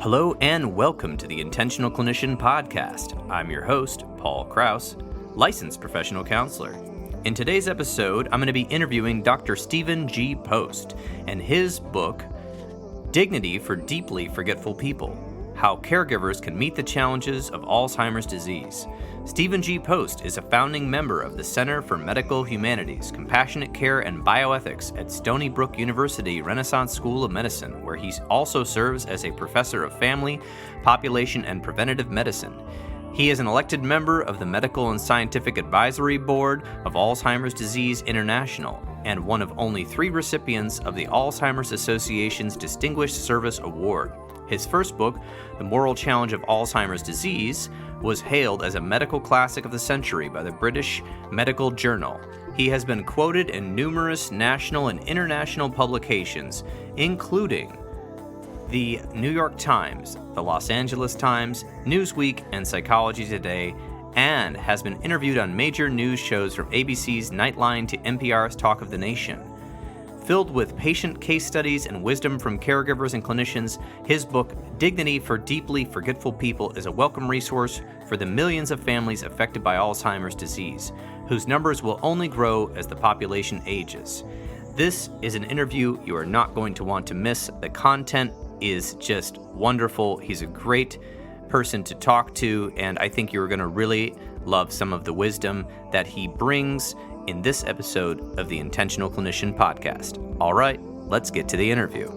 Hello and welcome to the Intentional Clinician Podcast. I'm your host, Paul Krauss, licensed professional counselor. In today's episode, I'm going to be interviewing Dr. Stephen G. Post and his book, Dignity for Deeply Forgetful People: How Caregivers Can Meet the Challenges of Alzheimer's Disease. Stephen G. Post is a founding member of the Center for Medical Humanities, Compassionate Care, and Bioethics at Stony Brook University Renaissance School of Medicine, where he also serves as a professor of family, population, and preventative medicine. He is an elected member of the Medical and Scientific Advisory Board of Alzheimer's Disease International and one of only 3 recipients of the Alzheimer's Association's Distinguished Service Award. His first book, The Moral Challenge of Alzheimer's Disease, was hailed as a medical classic of the century by the British Medical Journal. He has been quoted in numerous national and international publications, including the New York Times, the Los Angeles Times, Newsweek, and Psychology Today, and has been interviewed on major news shows from ABC's Nightline to NPR's Talk of the Nation. Filled with patient case studies and wisdom from caregivers and clinicians, his book, Dignity for Deeply Forgetful People, is a welcome resource for the millions of families affected by Alzheimer's disease, whose numbers will only grow as the population ages. This is an interview you are not going to want to miss. The content is just wonderful. He's a great person to talk to, and I think you're going to really love some of the wisdom that he brings in this episode of the Intentional Clinician Podcast. All right, let's get to the interview.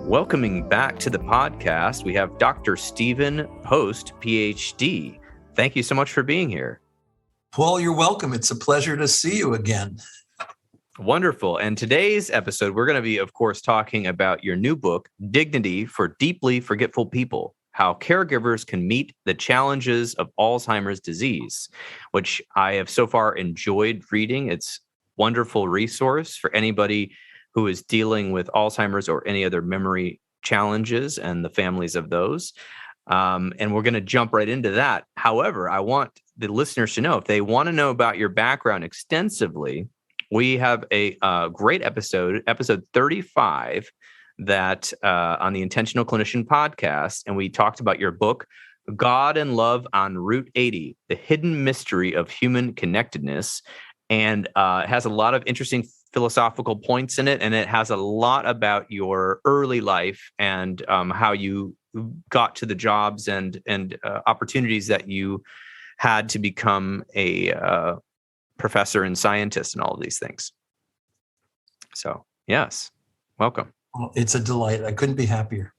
Welcoming back to the podcast, we have Dr. Stephen Post, Ph.D. Thank you so much for being here. Paul, you're welcome. It's a pleasure to see you again. Wonderful. And today's episode, we're going to be, of course, talking about your new book, Dignity for Deeply Forgetful People: How Caregivers Can Meet the Challenges of Alzheimer's Disease, which I have so far enjoyed reading. It's a wonderful resource for anybody who is dealing with Alzheimer's or any other memory challenges and the families of those. And we're going to jump right into that. However, I want the listeners to know, if they want to know about your background extensively, we have a great episode 35, that on the Intentional Clinician Podcast, and we talked about your book, God and Love on Route 80, The Hidden Mystery of Human Connectedness. And it has a lot of interesting philosophical points in it, and it has a lot about your early life and how you got to the jobs and opportunities that you had to become a professor and scientist and all of these things. So, yes, welcome. Well, it's a delight. I couldn't be happier.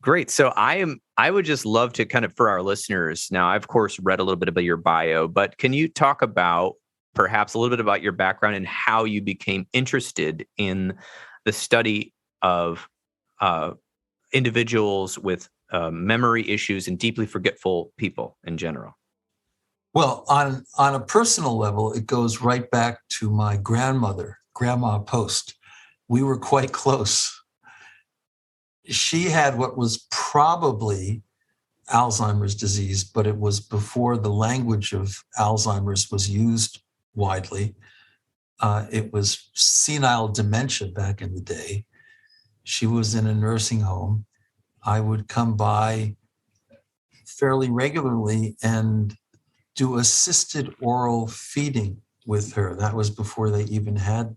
Great. So I would just love to kind of, for our listeners, now I've of course read a little bit about your bio, but can you talk about perhaps a little bit about your background and how you became interested in the study of individuals with memory issues and deeply forgetful people in general? Well, on a personal level, it goes right back to my grandmother, Grandma Post. We were quite close. She had what was probably Alzheimer's disease, but it was before the language of Alzheimer's was used widely. It was senile dementia back in the day. She was in a nursing home. I would come by fairly regularly and do assisted oral feeding with her. That was before they even had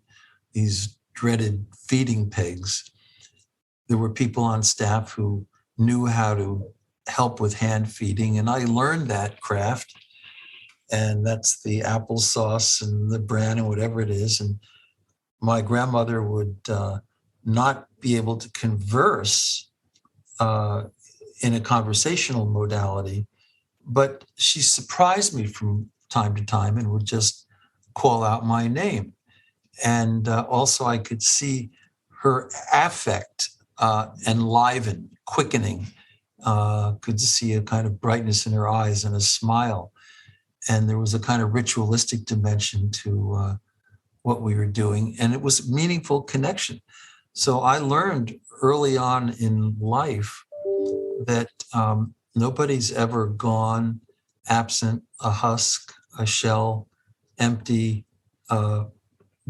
these dreaded feeding pegs. There were people on staff who knew how to help with hand feeding, and I learned that craft. And that's the applesauce and the bran and whatever it is. And my grandmother would not be able to converse in a conversational modality, but she surprised me from time to time and would just call out my name. And also I could see her affect enliven, quickening, could see a kind of brightness in her eyes and a smile. And there was a kind of ritualistic dimension to what we were doing. And it was a meaningful connection. So I learned early on in life that nobody's ever gone absent, a husk, a shell, empty,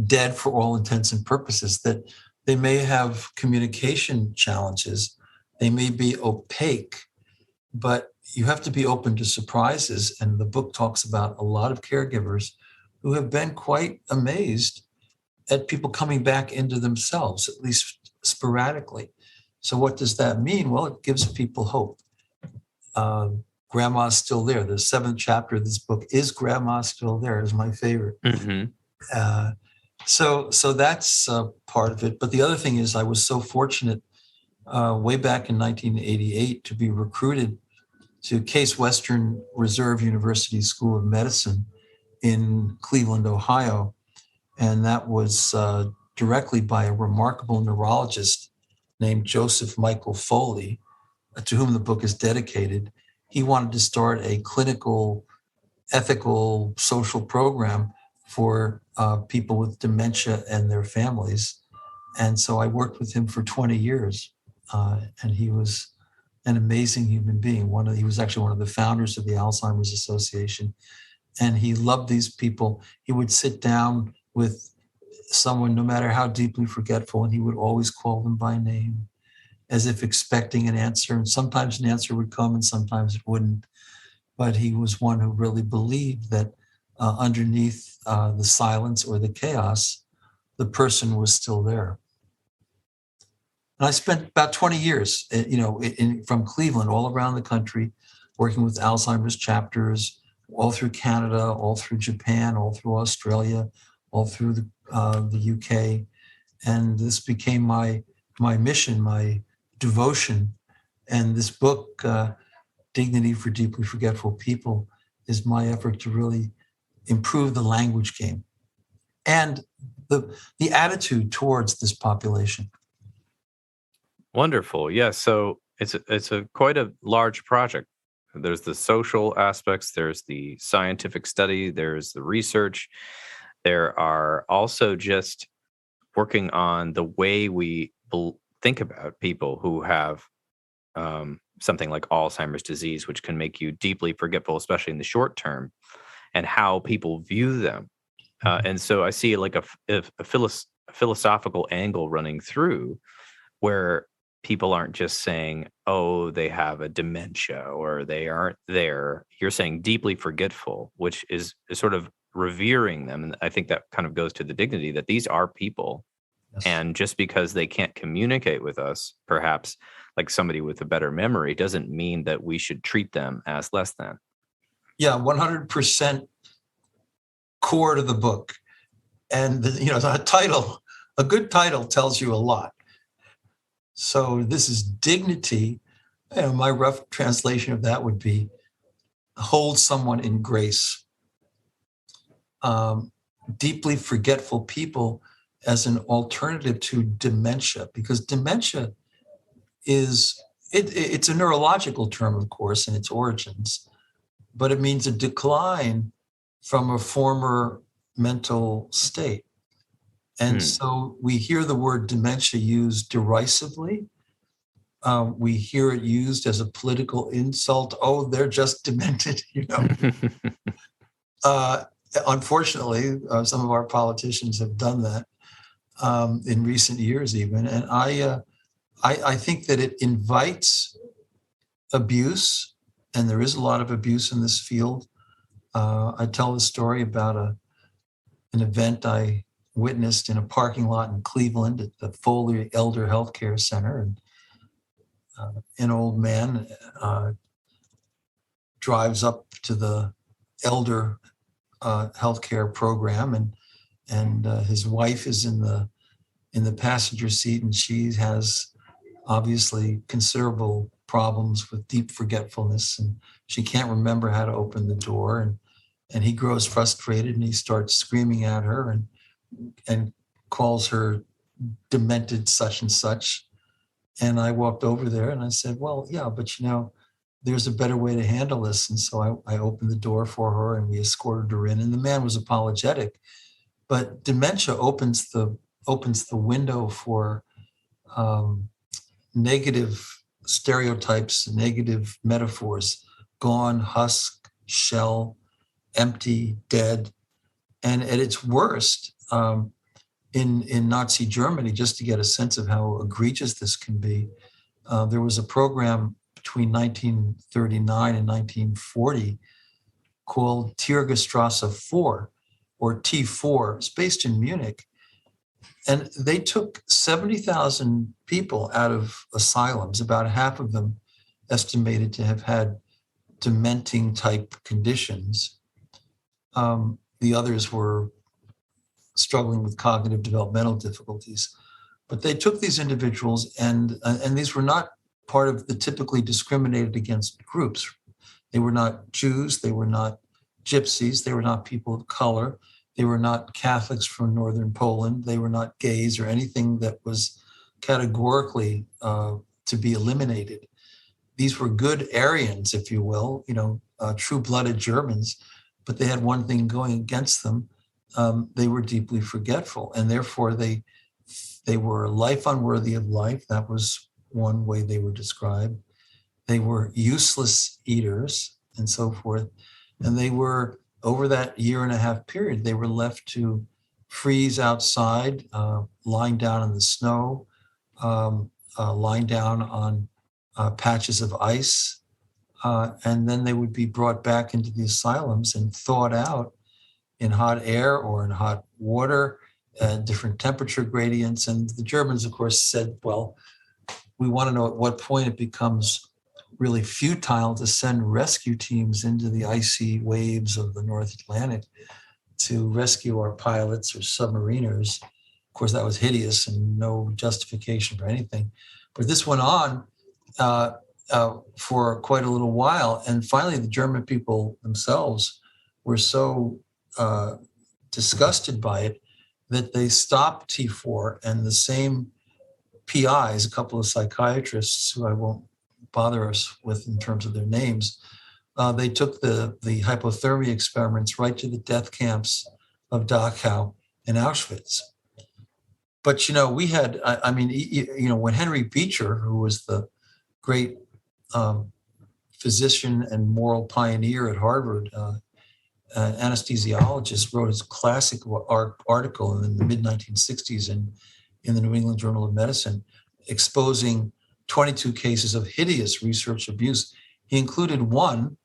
dead for all intents and purposes, that they may have communication challenges, they may be opaque, but you have to be open to surprises. And the book talks about a lot of caregivers who have been quite amazed at people coming back into themselves, at least sporadically. So what does that mean? Well, it gives people hope. Grandma's still there. The 7th chapter of this book is Grandma Still There, is my favorite. Mm-hmm. So that's part of it. But the other thing is I was so fortunate way back in 1988 to be recruited to Case Western Reserve University School of Medicine in Cleveland, Ohio. And that was directly by a remarkable neurologist named Joseph Michael Foley, to whom the book is dedicated. He wanted to start a clinical, ethical, social program for people with dementia and their families. And so I worked with him for 20 years. And he was an amazing human being. He was actually one of the founders of the Alzheimer's Association. And he loved these people. He would sit down with someone, no matter how deeply forgetful, and he would always call them by name, as if expecting an answer. And sometimes an answer would come and sometimes it wouldn't. But he was one who really believed that underneath the silence or the chaos, the person was still there. And I spent about 20 years, from Cleveland all around the country, working with Alzheimer's chapters, all through Canada, all through Japan, all through Australia, all through the UK. And this became my mission, my devotion. And this book, Dignity for Deeply Forgetful People, is my effort to really improve the language game and the attitude towards this population. Wonderful. Yeah. So it's a quite a large project. There's the social aspects, there's the scientific study, there's the research. There are also just working on the way we think about people who have something like Alzheimer's disease, which can make you deeply forgetful, especially in the short term, and how people view them. And so I see like a philosophical angle running through where people aren't just saying, oh, they have a dementia or they aren't there. You're saying deeply forgetful, which is sort of revering them. And I think that kind of goes to the dignity that these are people. Yes. And just because they can't communicate with us, perhaps like somebody with a better memory, doesn't mean that we should treat them as less than. Yeah, 100% core to the book. And the title, a good title tells you a lot. So this is Dignity. My rough translation of that would be hold someone in grace. Deeply forgetful people as an alternative to dementia, because dementia it's a neurological term, of course, in its origins, but it means a decline from a former mental state. And so we hear the word dementia used derisively. We hear it used as a political insult. Oh, they're just demented, Unfortunately, some of our politicians have done that in recent years even. And I think that it invites abuse, and there is a lot of abuse in this field. I tell the story about an event I witnessed in a parking lot in Cleveland at the Foley Elder Healthcare Center. And an old man drives up to the elder healthcare program, and his wife is in the passenger seat, and she has obviously considerable problems with deep forgetfulness, and she can't remember how to open the door, and he grows frustrated, and he starts screaming at her and calls her demented such and such. And I walked over there and I said, well, yeah, but there's a better way to handle this. And so I opened the door for her and we escorted her in, and the man was apologetic. But dementia opens the window for negative stereotypes, negative metaphors: gone, husk, shell, empty, dead. And at its worst, in Nazi Germany, just to get a sense of how egregious this can be, there was a program between 1939 and 1940 called Tiergestrasse 4, or T4. It's based in Munich. And they took 70,000 people out of asylums, about half of them estimated to have had dementing type conditions. The others were struggling with cognitive developmental difficulties. But they took these individuals, and these were not part of the typically discriminated against groups. They were not Jews, they were not gypsies, they were not people of color, they were not Catholics from northern Poland, they were not gays or anything that was categorically to be eliminated. These were good Aryans, if you will, true-blooded Germans, but they had one thing going against them. They were deeply forgetful, and therefore they were life unworthy of life. That was one way they were described. They were useless eaters and so forth. And they were, over that 1.5 year period, they were left to freeze outside, lying down in the snow, lying down on patches of ice. And then they would be brought back into the asylums and thawed out in hot air or in hot water, different temperature gradients. And the Germans, of course, said, well, we want to know at what point it becomes really futile to send rescue teams into the icy waves of the North Atlantic to rescue our pilots or submariners. Of course, that was hideous and no justification for anything. But this went on for quite a little while. And finally, the German people themselves were so disgusted by it that they stopped T4, and the same PIs, a couple of psychiatrists who I won't bother us with in terms of their names, they took the hypothermia experiments right to the death camps of Dachau and Auschwitz. But, we had, when Henry Beecher, who was the great physician and moral pioneer at Harvard, an anesthesiologist, wrote his classic article in the mid-1960s in the New England Journal of Medicine, exposing 22 cases of hideous research abuse. He included one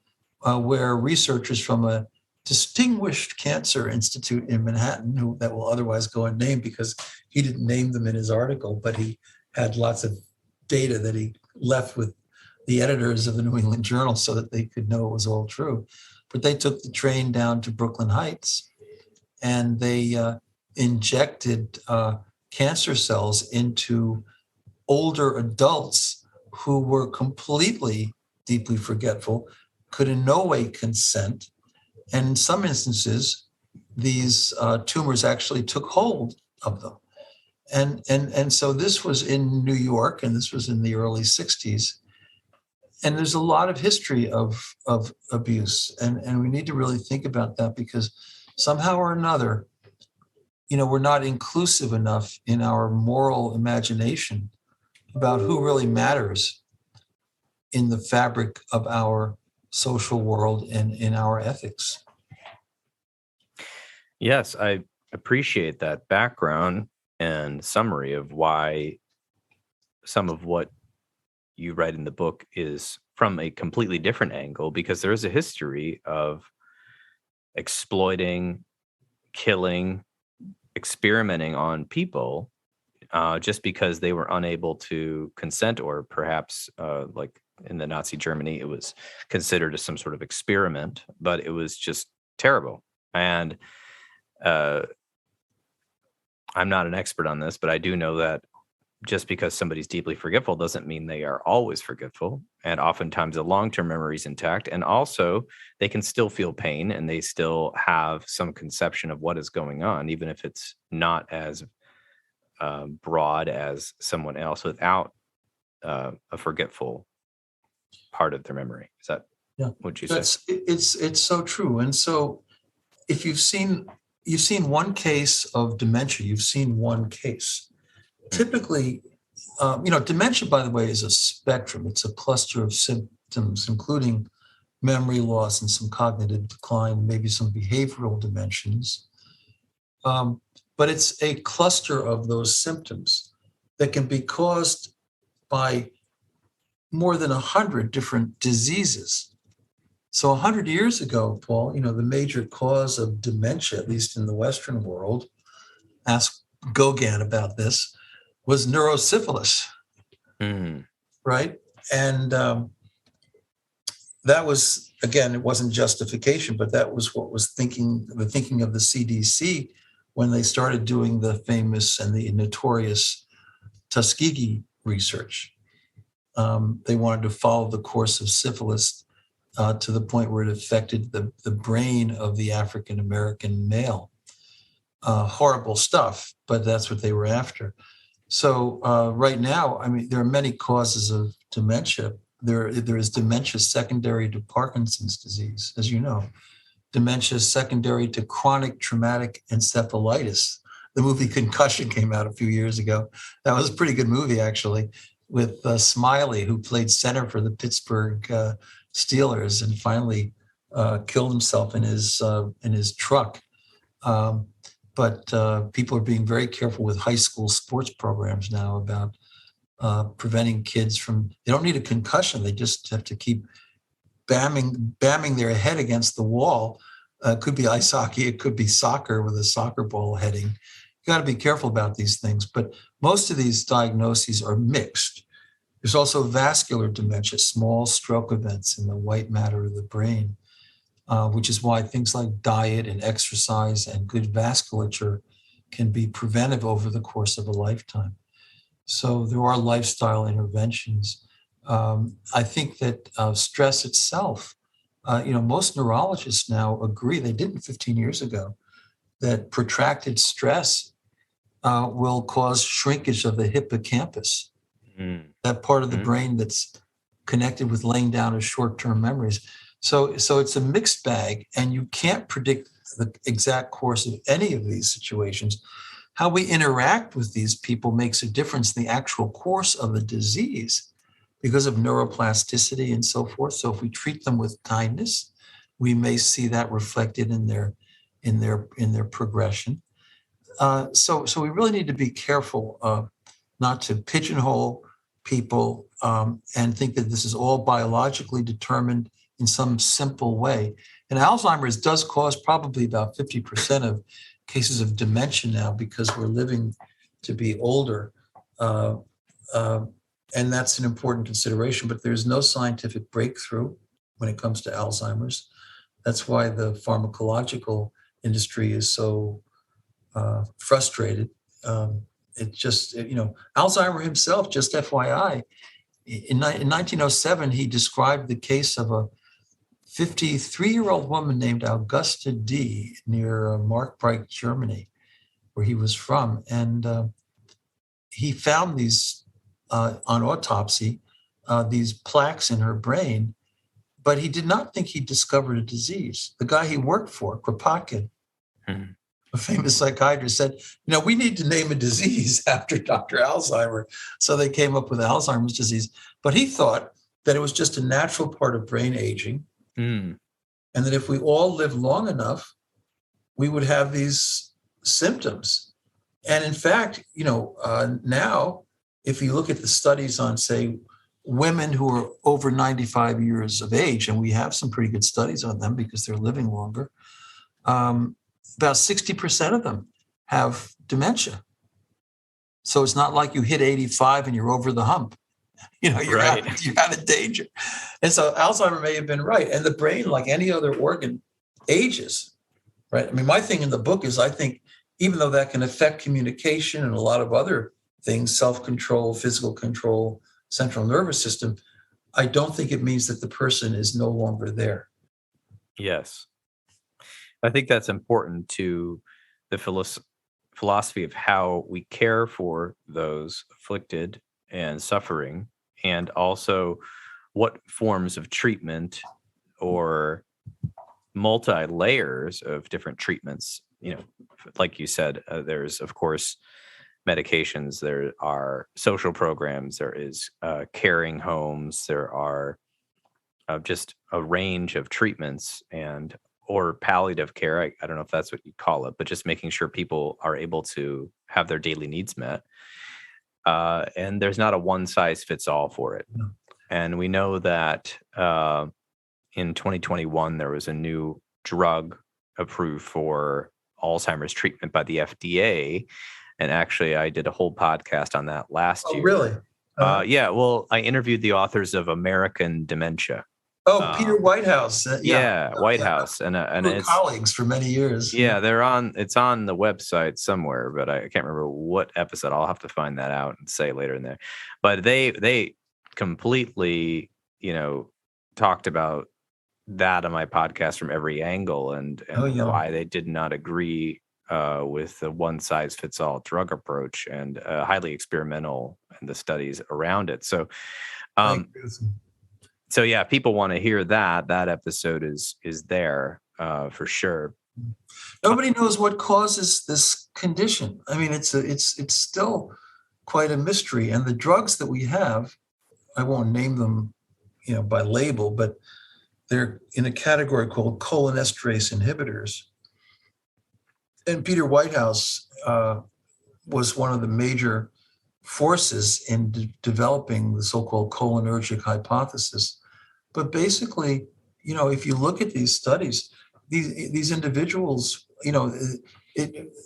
where researchers from a distinguished cancer institute in Manhattan, that will otherwise go unnamed because he didn't name them in his article, but he had lots of data that he left with the editors of the New England Journal so that they could know it was all true. But they took the train down to Brooklyn Heights, and they injected cancer cells into older adults who were completely deeply forgetful, could in no way consent. And in some instances, these tumors actually took hold of them. And so this was in New York, and this was in the early 60s. And there's a lot of history of abuse. And we need to really think about that, because somehow or another, we're not inclusive enough in our moral imagination about who really matters in the fabric of our social world and in our ethics. Yes, I appreciate that background and summary of why some of what you write in the book is from a completely different angle, because there is a history of exploiting, killing, experimenting on people just because they were unable to consent, or perhaps like in the Nazi Germany, it was considered as some sort of experiment, but it was just terrible. And I'm not an expert on this, but I do know that just because somebody's deeply forgetful doesn't mean they are always forgetful. And oftentimes the long-term memory is intact. And also they can still feel pain, and they still have some conception of what is going on, even if it's not as broad as someone else without a forgetful part of their memory. Is that what you say? It's so true. And so if you've seen one case of dementia, you've seen one case. Typically, dementia, by the way, is a spectrum. It's a cluster of symptoms, including memory loss and some cognitive decline, maybe some behavioral dimensions. But but it's a cluster of those symptoms that can be caused by more than 100 different diseases. So 100 years ago, Paul, the major cause of dementia, at least in the Western world, ask Gauguin about this, was neurosyphilis, right? And that was, again, it wasn't justification, but that was what was the thinking of the CDC when they started doing the famous and the notorious Tuskegee research. They wanted to follow the course of syphilis to the point where it affected the brain of the African-American male. Horrible stuff, but that's what they were after. So right now, there are many causes of dementia. There is dementia secondary to Parkinson's disease, as you know. Dementia secondary to chronic traumatic encephalitis. The movie Concussion came out a few years ago. That was a pretty good movie, actually, with Smiley, who played center for the Pittsburgh Steelers and finally killed himself in his truck. But people are being very careful with high school sports programs now about preventing kids from, they don't need a concussion. They just have to keep bamming their head against the wall. It could be ice hockey. It could be soccer with a soccer ball heading. You got to be careful about these things. But most of these diagnoses are mixed. There's also vascular dementia, small stroke events in the white matter of the brain, which is why things like diet and exercise and good vasculature can be preventive over the course of a lifetime. So there are lifestyle interventions. I think that stress itself, most neurologists now agree, they didn't 15 years ago, that protracted stress will cause shrinkage of the hippocampus, that part of the brain that's connected with laying down of short-term memories. So it's a mixed bag, and you can't predict the exact course of any of these situations. How we interact with these people makes a difference in the actual course of the disease because of neuroplasticity and so forth. So if we treat them with kindness, we may see that reflected in their progression. So we really need to be careful not to pigeonhole people and think that this is all biologically determined in some simple way. And Alzheimer's does cause probably about 50% of cases of dementia now because we're living to be older. And that's an important consideration, but there's no scientific breakthrough when it comes to Alzheimer's. That's why the pharmacological industry is so frustrated. Alzheimer himself, just FYI, in 1907, he described the case of a 53-year-old woman named Augusta D. near Markbreich, Germany, where he was from. And he found these, on autopsy, these plaques in her brain, but he did not think he discovered a disease. The guy he worked for, Kropotkin, a famous psychiatrist, said, we need to name a disease after Dr. Alzheimer. So they came up with Alzheimer's disease. But he thought that it was just a natural part of brain aging. And that if we all live long enough, we would have these symptoms. And in fact, now, if you look at the studies on, say, women who are over 95 years of age, and we have some pretty good studies on them because they're living longer, about 60% of them have dementia. So it's not like you hit 85 and you're over the hump. You're out of danger. And so Alzheimer may have been right. And the brain, like any other organ, ages, right? My thing in the book is I think even though that can affect communication and a lot of other things, self-control, physical control, central nervous system, I don't think it means that the person is no longer there. Yes. I think that's important to the philosophy of how we care for those afflicted and suffering, and also what forms of treatment or multi-layers of different treatments. Like you said, there's, of course, medications, there are social programs, there is caring homes, there are just a range of treatments and or palliative care. I don't know if that's what you call it, but just making sure people are able to have their daily needs met. And there's not a one size fits all for it. No. And we know that in 2021, there was a new drug approved for Alzheimer's treatment by the FDA. And actually, I did a whole podcast on that last year. Oh, really? Yeah. Well, I interviewed the authors of American Dementia. Oh, Peter Whitehouse. Whitehouse. And we were it's colleagues for many years. Yeah, it's on the website somewhere, but I can't remember what episode. I'll have to find that out and say later in there. But they completely, talked about that on my podcast from every angle and why they did not agree with the one size fits all drug approach and highly experimental and the studies around it. So, yeah, people want to hear that episode is there for sure. Nobody knows what causes this condition. I mean, it's still quite a mystery. And the drugs that we have, I won't name them, by label, but they're in a category called cholinesterase inhibitors. And Peter Whitehouse was one of the major forces in developing the so-called cholinergic hypothesis. But basically, if you look at these studies, these individuals,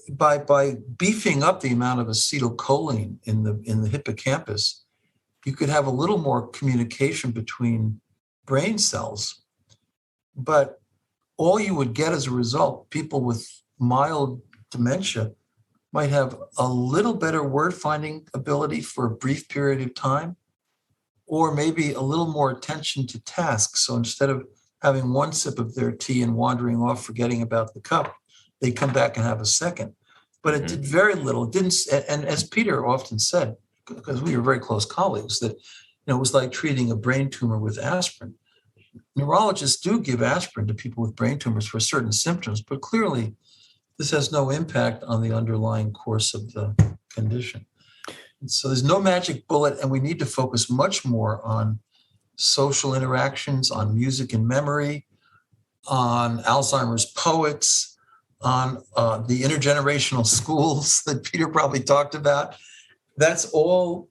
by beefing up the amount of acetylcholine in the hippocampus, you could have a little more communication between brain cells. But all you would get as a result, people with mild dementia might have a little better word finding ability for a brief period of time, or maybe a little more attention to tasks. So instead of having one sip of their tea and wandering off, forgetting about the cup, they come back and have a second. But it did very little. It didn't, and as Peter often said, because we were very close colleagues, that it was like treating a brain tumor with aspirin. Neurologists do give aspirin to people with brain tumors for certain symptoms, but clearly this has no impact on the underlying course of the condition. And so there's no magic bullet, and we need to focus much more on social interactions, on music and memory, on Alzheimer's poets, on the intergenerational schools that Peter probably talked about. That's all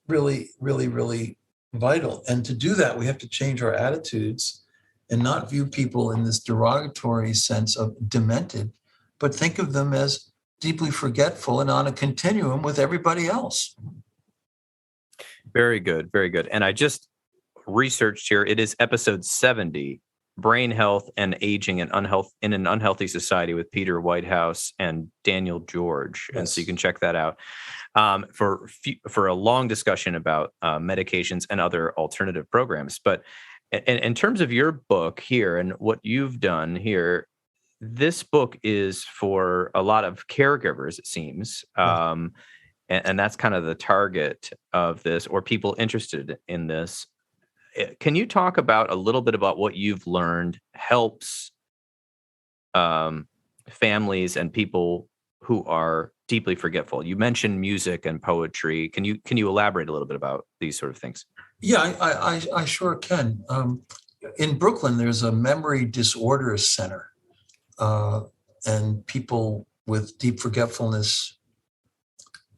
really, really, really vital. And to do that, we have to change our attitudes and not view people in this derogatory sense of demented, but think of them as deeply forgetful and on a continuum with everybody else. Very good. Very good. And I just researched here. It is episode 70, Brain Health and Aging in an Unhealthy Society with Peter Whitehouse and Daniel George. Yes. And so you can check that out for a long discussion about medications and other alternative programs. But in terms of your book here and what you've done here, this book is for a lot of caregivers, it seems. Yes. And that's kind of the target of this, or people interested in this. Can you talk about a little bit about what you've learned helps families and people who are deeply forgetful? You mentioned music and poetry. Can you elaborate a little bit about these sort of things? Yeah, I sure can. In Brooklyn, there's a memory disorders center, and people with deep forgetfulness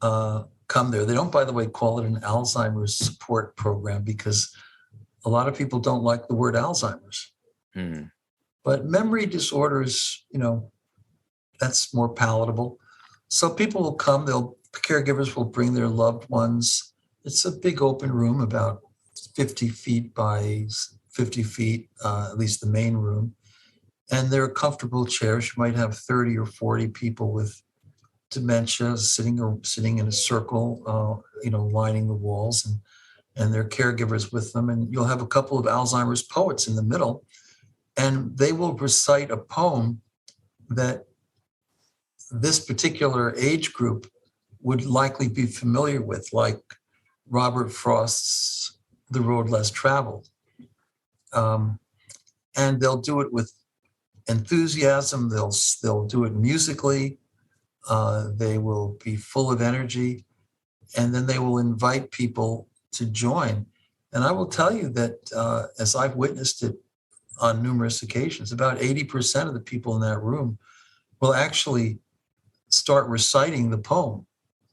come there. They don't, by the way, call it an Alzheimer's support program because a lot of people don't like the word Alzheimer's. But memory disorders, that's more palatable. So people will come, caregivers will bring their loved ones. It's a big open room, about 50 feet by 50 feet, at least the main room. And there are comfortable chairs. You might have 30 or 40 people with dementia sitting in a circle, lining the walls, and their caregivers with them. And you'll have a couple of Alzheimer's poets in the middle, and they will recite a poem that this particular age group would likely be familiar with, like Robert Frost's The Road Less Traveled. And they'll do it with enthusiasm. They'll do it musically. They will be full of energy, and then they will invite people to join. And I will tell you that as I've witnessed it on numerous occasions. About 80% of the people in that room will actually start reciting the poem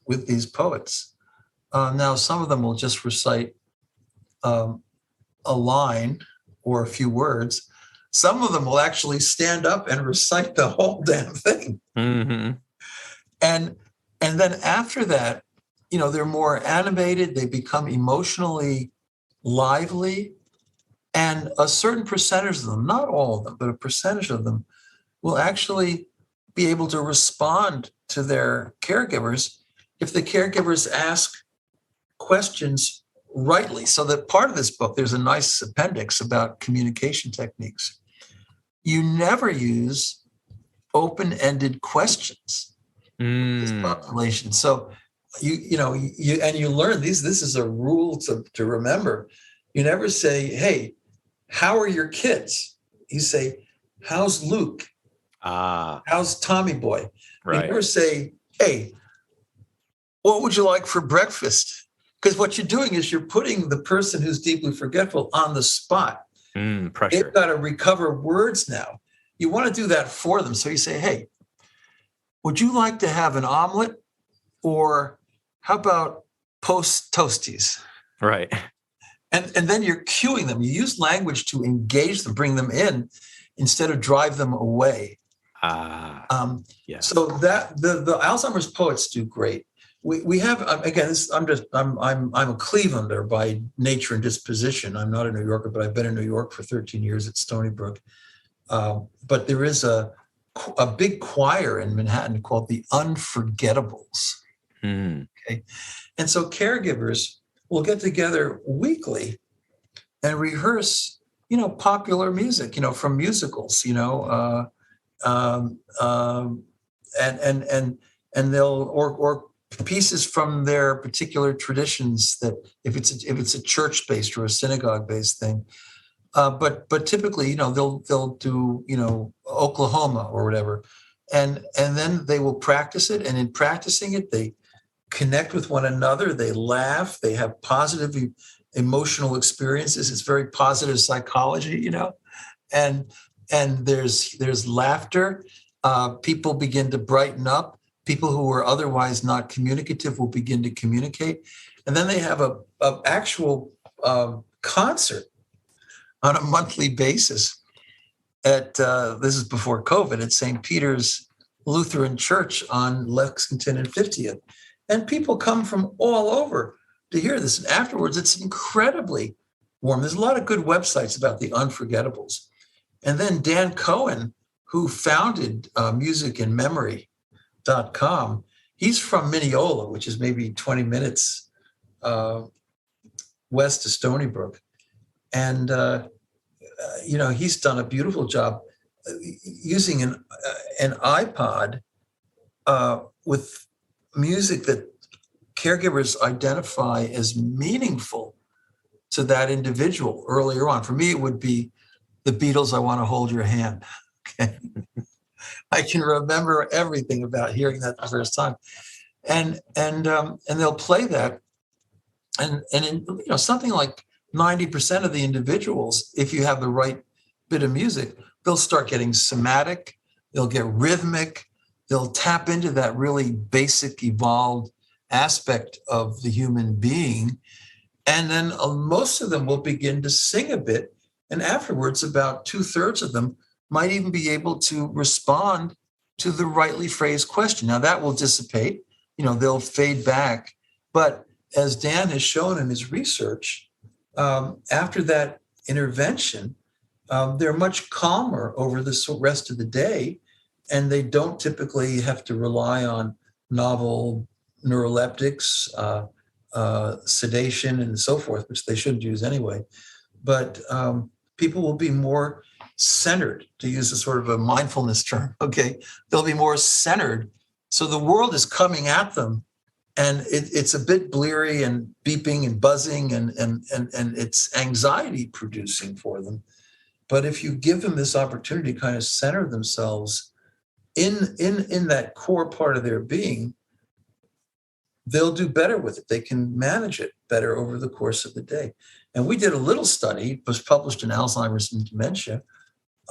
with these poets. Now, some of them will just recite a line or a few words. Some of them will actually stand up and recite the whole damn thing. Mm-hmm. And then after that, they're more animated. They become emotionally lively. And a certain percentage of them, not all of them, but a percentage of them will actually be able to respond to their caregivers if the caregivers ask questions rightly. So that part of this book, there's a nice appendix about communication techniques. You never use open-ended questions with this population. So you learn these. This is a rule to remember. You never say, "Hey, how are your kids?" You say, "How's Luke? How's Tommy boy?" Right. You never say, "Hey, what would you like for breakfast?" Because what you're doing is you're putting the person who's deeply forgetful on the spot. Pressure. They've got to recover words now. You want to do that for them. So you say, "Hey, would you like to have an omelet? Or how about post toasties?" Right. And then you're cueing them. You use language to engage them, bring them in, instead of drive them away. Yes. So that the Alzheimer's poets do great. We have, again, I'm a Clevelander by nature and disposition. I'm not a New Yorker, but I've been in New York for 13 years at Stony Brook. But there is a big choir in Manhattan called the Unforgettables. Okay, and so caregivers will get together weekly and rehearse, popular music, from musicals, and they'll or pieces from their particular traditions, that if it's a church-based or a synagogue-based thing. But typically, they'll do, Oklahoma or whatever, and then they will practice it. And in practicing it, they connect with one another. They laugh. They have positive emotional experiences. It's very positive psychology, and there's laughter. People begin to brighten up. People who were otherwise not communicative will begin to communicate, and then they have a actual concert on a monthly basis at this is before COVID, at St. Peter's Lutheran Church on Lexington and 50th. And people come from all over to hear this. And afterwards, it's incredibly warm. There's a lot of good websites about the Unforgettables. And then Dan Cohen, who founded musicandmemory.com, he's from Mineola, which is maybe 20 minutes west of Stony Brook. And, he's done a beautiful job using an iPod with music that caregivers identify as meaningful to that individual earlier on. For me, it would be the Beatles' "I Want to Hold Your Hand." Okay. I can remember everything about hearing that the first time. And they'll play that. And in, something like 90% of the individuals, if you have the right bit of music, they'll start getting somatic, they'll get rhythmic, they'll tap into that really basic evolved aspect of the human being. And then most of them will begin to sing a bit. And afterwards, about 2/3 of them might even be able to respond to the rightly phrased question. Now that will dissipate, they'll fade back. But as Dan has shown in his research, after that intervention, they're much calmer over the rest of the day, and they don't typically have to rely on novel neuroleptics, sedation, and so forth, which they shouldn't use anyway. But people will be more centered, to use a sort of a mindfulness term. Okay, they'll be more centered. So the world is coming at them, and it's a bit bleary and beeping and buzzing, and it's anxiety producing for them. But if you give them this opportunity to kind of center themselves in that core part of their being, they'll do better with it. They can manage it better over the course of the day. And we did a little study, it was published in Alzheimer's and Dementia,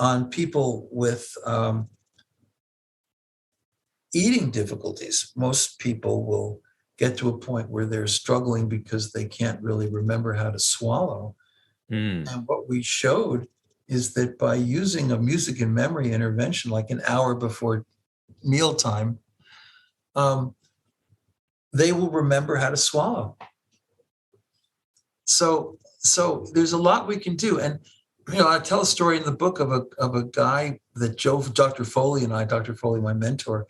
on people with eating difficulties. Most people will get to a point where they're struggling because they can't really remember how to swallow. And what we showed is that by using a music and memory intervention, like an hour before mealtime, they will remember how to swallow. So there's a lot we can do. And, I tell a story in the book of a guy that Dr. Foley, my mentor,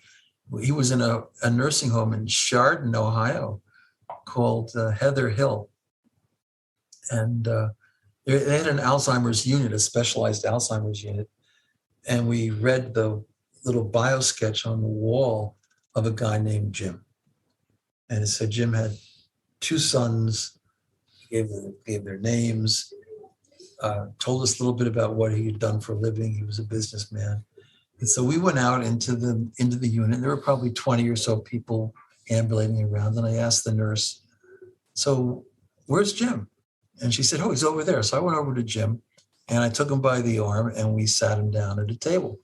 he was in a nursing home in Chardon, Ohio, called Heather Hill. And they had an Alzheimer's unit, a specialized Alzheimer's unit. And we read the little bio sketch on the wall of a guy named Jim. And it said Jim had 2 sons, gave their names, told us a little bit about what he had done for a living. He was a businessman. And so we went out into the unit. There were probably 20 or so people ambulating around. And I asked the nurse, "So where's Jim?" And she said, "Oh, he's over there." So I went over to Jim and I took him by the arm and we sat him down at a table.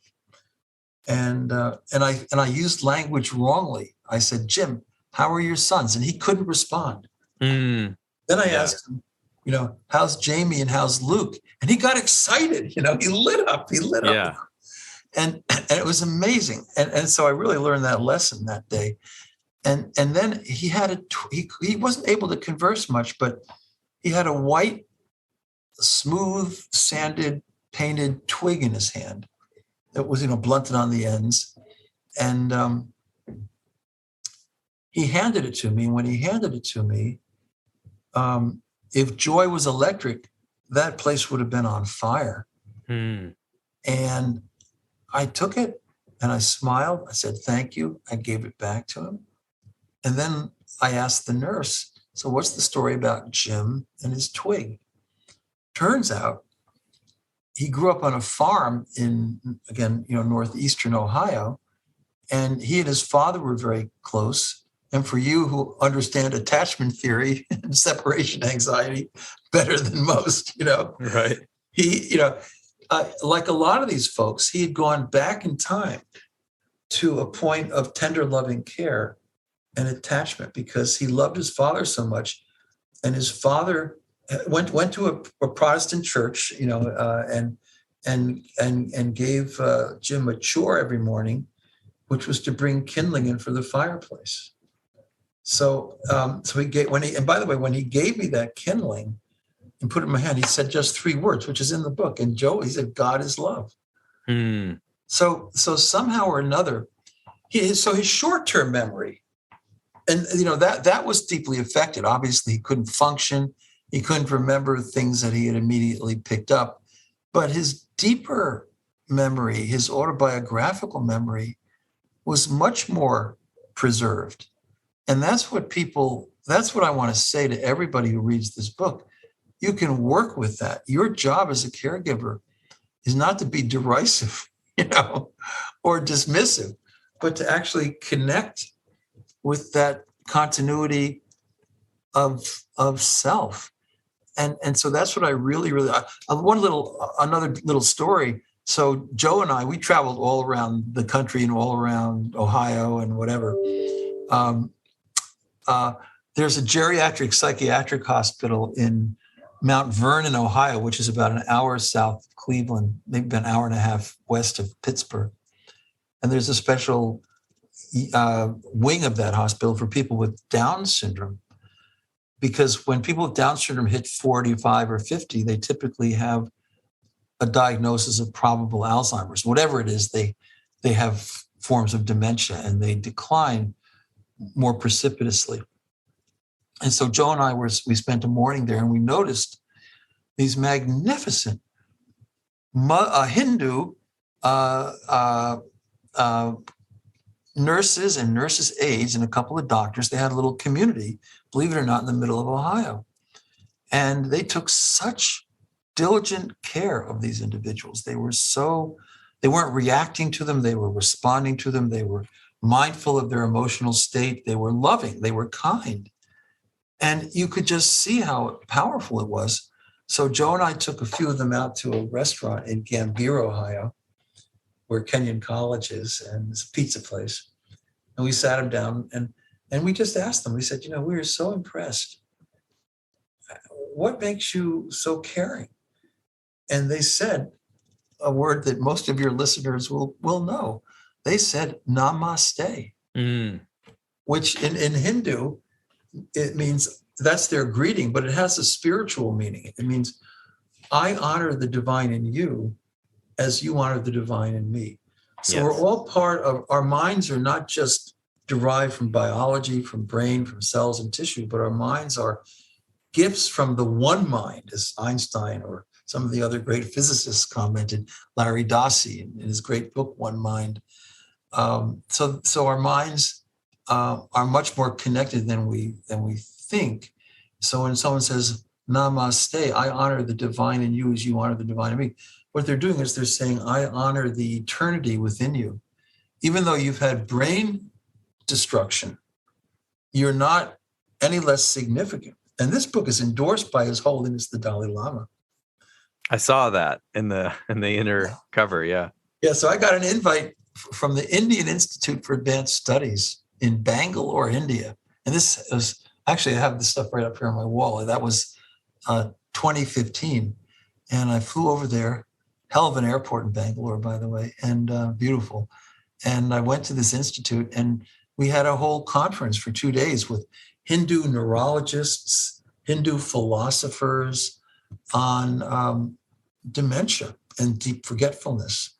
And I used language wrongly. I said, "Jim, how are your sons?" And he couldn't respond. Then I asked him, "How's Jamie and how's Luke?" And he got excited. He lit up. And it was amazing. And so I really learned that lesson that day. And then he had he wasn't able to converse much, but he had a white, smooth, sanded, painted twig in his hand that was, blunted on the ends. And he handed it to me. And when he handed it to me, if joy was electric, that place would have been on fire. And I took it and I smiled. I said, "Thank you." I gave it back to him. And then I asked the nurse, "So what's the story about Jim and his twig?" Turns out he grew up on a farm in, again, northeastern Ohio. And he and his father were very close. And for you who understand attachment theory and separation anxiety better than most, right. He, like a lot of these folks, he had gone back in time to a point of tender, loving care and attachment because he loved his father so much. And his father went to a Protestant church, and gave Jim a chore every morning, which was to bring kindling in for the fireplace. So he gave, and by the way, when he gave me that kindling and put it in my hand, he said just 3 words, which is in the book. And he said, "God is love." So somehow or another, his short-term memory, and that was deeply affected. Obviously, he couldn't function. He couldn't remember things that he had immediately picked up. But his deeper memory, his autobiographical memory, was much more preserved. And that's what I want to say to everybody who reads this book. You can work with that. Your job as a caregiver is not to be derisive, or dismissive, but to actually connect with that continuity of self. And so that's what I really, really, another little story. So Joe and I, we traveled all around the country and all around Ohio and whatever. There's a geriatric psychiatric hospital in Mount Vernon, Ohio, which is about an hour south of Cleveland, maybe about an hour and a half west of Pittsburgh. And there's a special wing of that hospital for people with Down syndrome. Because when people with Down syndrome hit 45 or 50, they typically have a diagnosis of probable Alzheimer's. Whatever it is, they have forms of dementia and they decline more precipitously. And so Joe and I we spent a morning there and we noticed these magnificent Hindu nurses and nurses' aides and a couple of doctors. They had a little community, believe it or not, in the middle of Ohio. And they took such diligent care of these individuals. They weren't reacting to them. They were responding to them. They were mindful of their emotional state. They were loving. They were kind. And you could just see how powerful it was So Joe and I took a few of them out to a restaurant in Gambier, Ohio, where Kenyon College is, and it's a pizza place. And we sat them down and we just asked them, we said, we were so impressed. What makes you so caring? And they said a word that most of your listeners will know. They said namaste, which in Hindu, it means that's their greeting, but it has a spiritual meaning. It means I honor the divine in you as you honor the divine in me. So we're all part of, our minds are not just derived from biology, from brain, from cells and tissue, but our minds are gifts from the one mind, as Einstein or some of the other great physicists commented, Larry Dossey in his great book, One Mind. So our minds are much more connected than we think. So when someone says, namaste, I honor the divine in you as you honor the divine in me, what they're doing is they're saying, I honor the eternity within you. Even though you've had brain destruction, you're not any less significant. And this book is endorsed by His Holiness the Dalai Lama. I saw that in the inner cover, yeah. Yeah, so I got an invite from the Indian Institute for Advanced Studies in Bangalore, India. And this was, actually, I have this stuff right up here on my wall. That was 2015. And I flew over there, hell of an airport in Bangalore, by the way, and beautiful. And I went to this institute and we had a whole conference for 2 days with Hindu neurologists, Hindu philosophers on dementia and deep forgetfulness.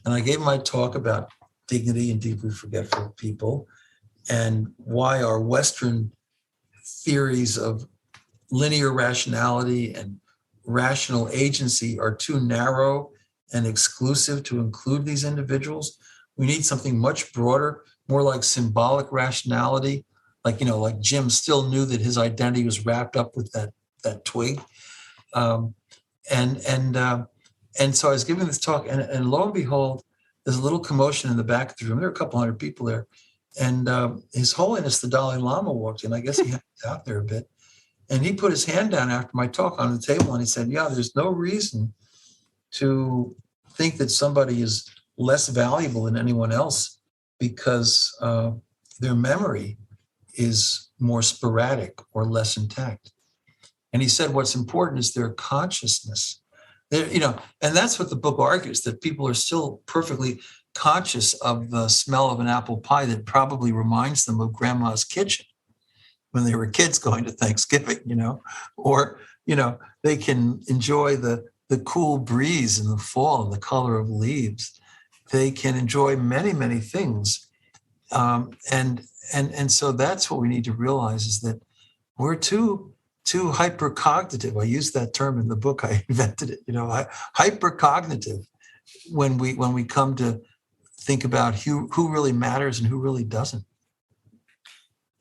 And I gave my talk about dignity and deeply forgetful people and why our Western theories of linear rationality and rational agency are too narrow and exclusive to include these individuals. We need something much broader, more like symbolic rationality. Like Jim still knew that his identity was wrapped up with that twig. And so I was giving this talk, and lo and behold, there's a little commotion in the back of the room. There are a couple hundred people there. And His Holiness the Dalai Lama walked in. I guess he had out there a bit. And he put his hand down after my talk on the table and he said, yeah, there's no reason to think that somebody is less valuable than anyone else because their memory is more sporadic or less intact. And he said what's important is their consciousness. And that's what the book argues, that people are still perfectly conscious of the smell of an apple pie that probably reminds them of grandma's kitchen when they were kids going to Thanksgiving, or, they can enjoy the cool breeze in the fall and the color of leaves. They can enjoy many, many things. And so that's what we need to realize is that we're too hypercognitive. I used that term in the book. I invented it, hypercognitive when we come to think about who really matters and who really doesn't.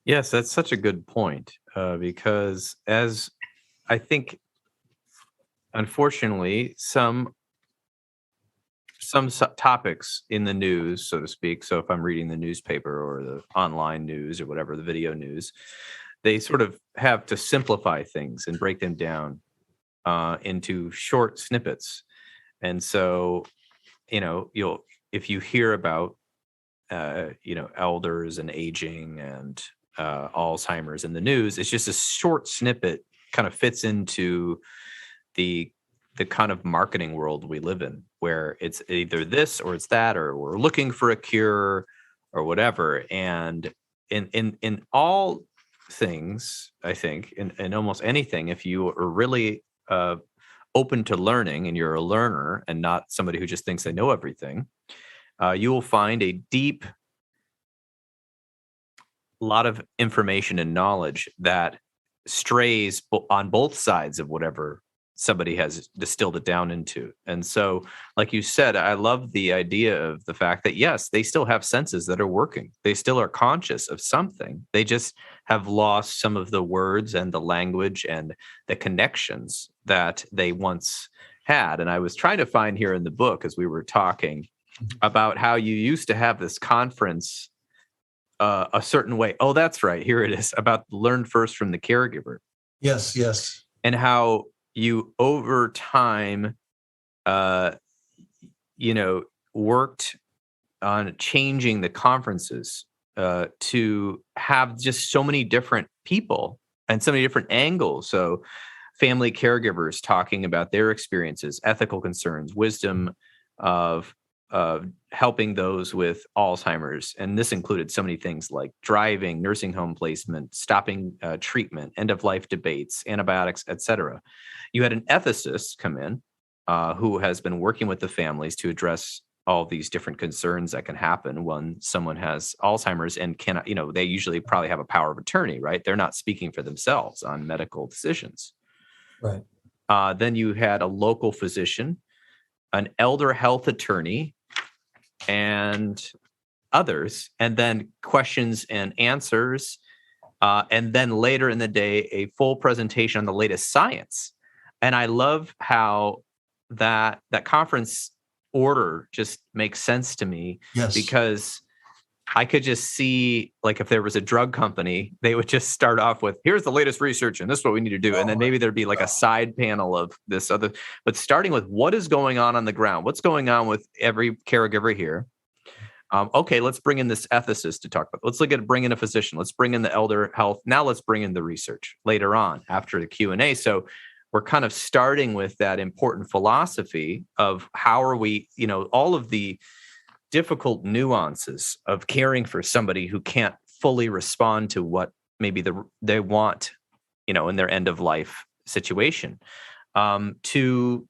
Yes, that's such a good point, because as I think, unfortunately, some topics in the news, so to speak, so if I'm reading the newspaper or the online news or whatever, the video news, they sort of have to simplify things and break them down into short snippets. And so, if you hear about, elders and aging and Alzheimer's in the news, it's just a short snippet, kind of fits into the kind of marketing world we live in, where it's either this or it's that, or we're looking for a cure or whatever. And in all things, I think, in almost anything, if you are really open to learning and you're a learner and not somebody who just thinks they know everything, you will find a deep lot of information and knowledge that strays on both sides of whatever somebody has distilled it down into. And so, like you said, I love the idea of the fact that, yes, they still have senses that are working. They still are conscious of something. They just have lost some of the words and the language and the connections that they once had. And I was trying to find here in the book, as we were talking, about how you used to have this conference a certain way. Oh, that's right. Here it is, about learn first from the caregiver. Yes. And how you over time, worked on changing the conferences to have just so many different people and so many different angles. So family caregivers talking about their experiences, ethical concerns, wisdom of helping those with Alzheimer's. And this included so many things like driving, nursing home placement, stopping treatment, end-of-life debates, antibiotics, etc. You had an ethicist come in who has been working with the families to address all these different concerns that can happen when someone has Alzheimer's and cannot, they usually probably have a power of attorney, right? They're not speaking for themselves on medical decisions. Right. Then you had a local physician, an elder health attorney, and others, and then questions and answers. And then later in the day, a full presentation on the latest science. And I love how that conference order just makes sense to me. Yes. Because I could just see, like, if there was a drug company, they would just start off with, here's the latest research and this is what we need to do. And then maybe there'd be like a side panel of this other, but starting with what is going on the ground, what's going on with every caregiver here. Okay, let's bring in this ethicist to talk about. Let's bring in a physician. Let's bring in the elder health. Now let's bring in the research later on after the Q&A. So we're kind of starting with that important philosophy of how are we, all of the difficult nuances of caring for somebody who can't fully respond to what maybe they want, in their end of life situation, to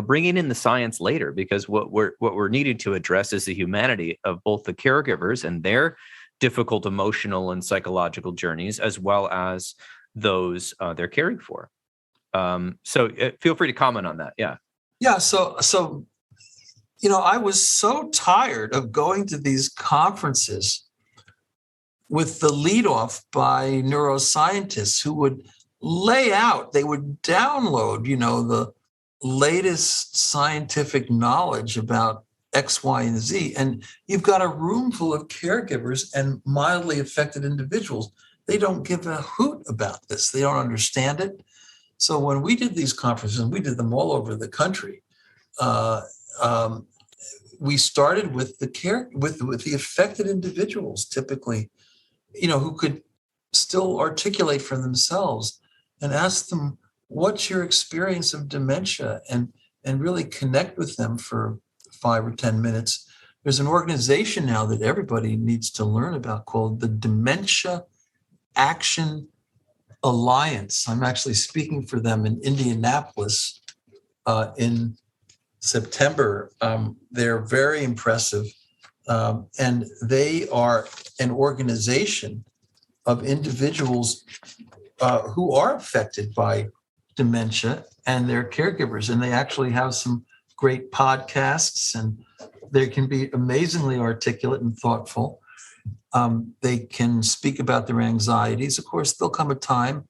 bringing in the science later, because what we're needing to address is the humanity of both the caregivers and their difficult emotional and psychological journeys, as well as those they're caring for. So feel free to comment on that. Yeah. Yeah. So, I was so tired of going to these conferences with the lead off by neuroscientists who would lay out, they would download, the latest scientific knowledge about X, Y, and Z. And you've got a room full of caregivers and mildly affected individuals. They don't give a hoot about this. They don't understand it. So when we did these conferences, and we did them all over the country, we started with the affected individuals, typically, who could still articulate for themselves, and ask them, what's your experience of dementia, and really connect with them for 5 or 10 minutes. There's an organization now that everybody needs to learn about called the Dementia Action Alliance. I'm actually speaking for them in Indianapolis in September. They're very impressive. And they are an organization of individuals who are affected by dementia and their caregivers. And they actually have some great podcasts, and they can be amazingly articulate and thoughtful. They can speak about their anxieties. Of course, there'll come a time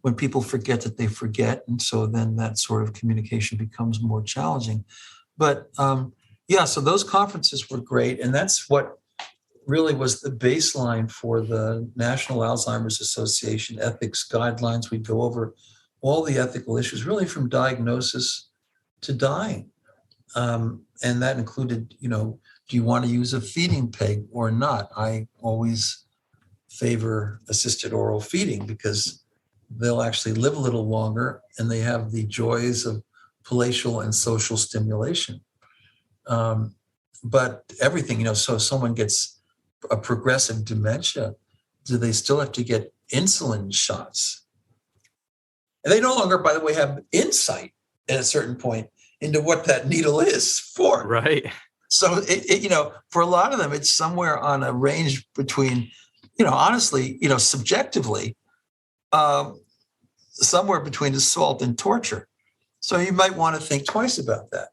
when people forget that they forget. And so then that sort of communication becomes more challenging. But so those conferences were great. And that's what really was the baseline for the National Alzheimer's Association ethics guidelines. We'd go over all the ethical issues, really from diagnosis to dying. And that included, do you want to use a feeding peg or not? I always favor assisted oral feeding because they'll actually live a little longer and they have the joys of palatial and social stimulation. But everything, so if someone gets a progressive dementia, do they still have to get insulin shots? And they no longer, by the way, have insight at a certain point into what that needle is for. Right. So, for a lot of them, it's somewhere on a range between, honestly, subjectively, somewhere between assault and torture. So you might want to think twice about that.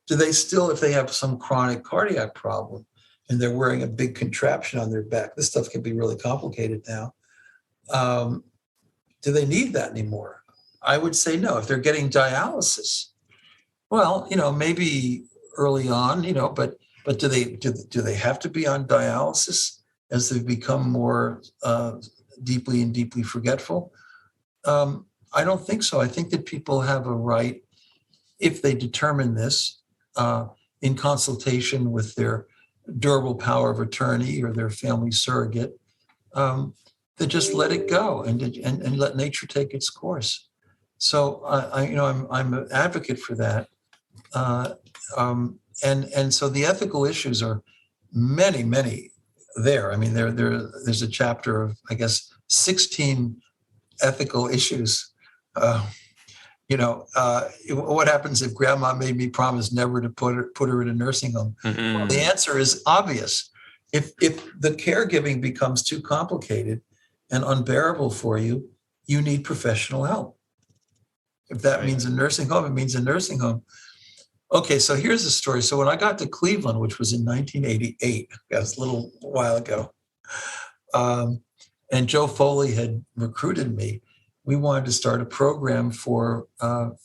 Do they still, if they have some chronic cardiac problem and they're wearing a big contraption on their back, this stuff can be really complicated now. Do they need that anymore? I would say no. If they're getting dialysis, well, maybe early on, but do they have to be on dialysis as they become more deeply forgetful? I don't think so. I think that people have a right, if they determine this in consultation with their durable power of attorney or their family surrogate, to just let it go and let nature take its course. So I'm an advocate for that. And so the ethical issues are many there. I mean, there's a chapter of, I guess, 16 ethical issues. What happens if grandma made me promise never to put her in a nursing home? Mm-hmm. Well, the answer is obvious. If the caregiving becomes too complicated and unbearable for you, you need professional help. If that means a nursing home, it means a nursing home. Okay, so here's the story. So when I got to Cleveland, which was in 1988, that's a little while ago, and Joe Foley had recruited me, we wanted to start a program for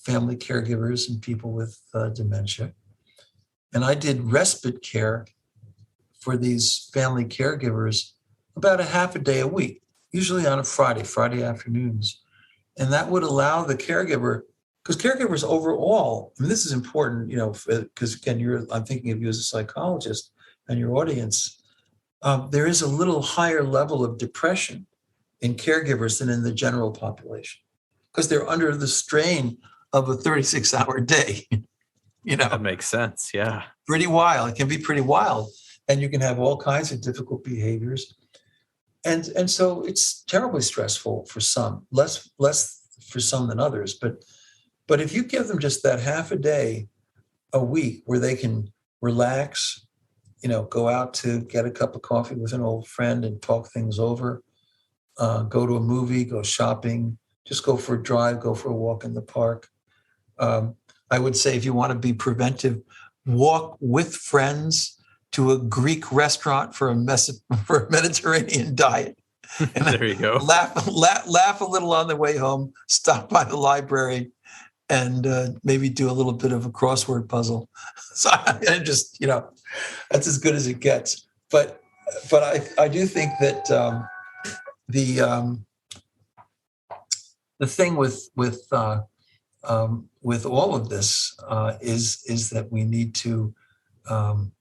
family caregivers and people with dementia. And I did respite care for these family caregivers about a half a day a week, usually on a Friday afternoons. And that would allow the caregiver, because caregivers overall, I mean, this is important, because again, I'm thinking of you as a psychologist and your audience, there is a little higher level of depression in caregivers than in the general population, because they're under the strain of a 36-hour day. That makes sense. Yeah. Pretty wild. It can be pretty wild. And you can have all kinds of difficult behaviors. And so it's terribly stressful for some, less for some than others. But if you give them just that half a day a week where they can relax, go out to get a cup of coffee with an old friend and talk things over, go to a movie, go shopping, just go for a drive, go for a walk in the park. I would say if you want to be preventive, walk with friends to a Greek restaurant for a Mediterranean diet. And there you go. Laugh a little on the way home, stop by the library, and maybe do a little bit of a crossword puzzle. So I just, that's as good as it gets. But I do think that the thing with all of this is that we need to.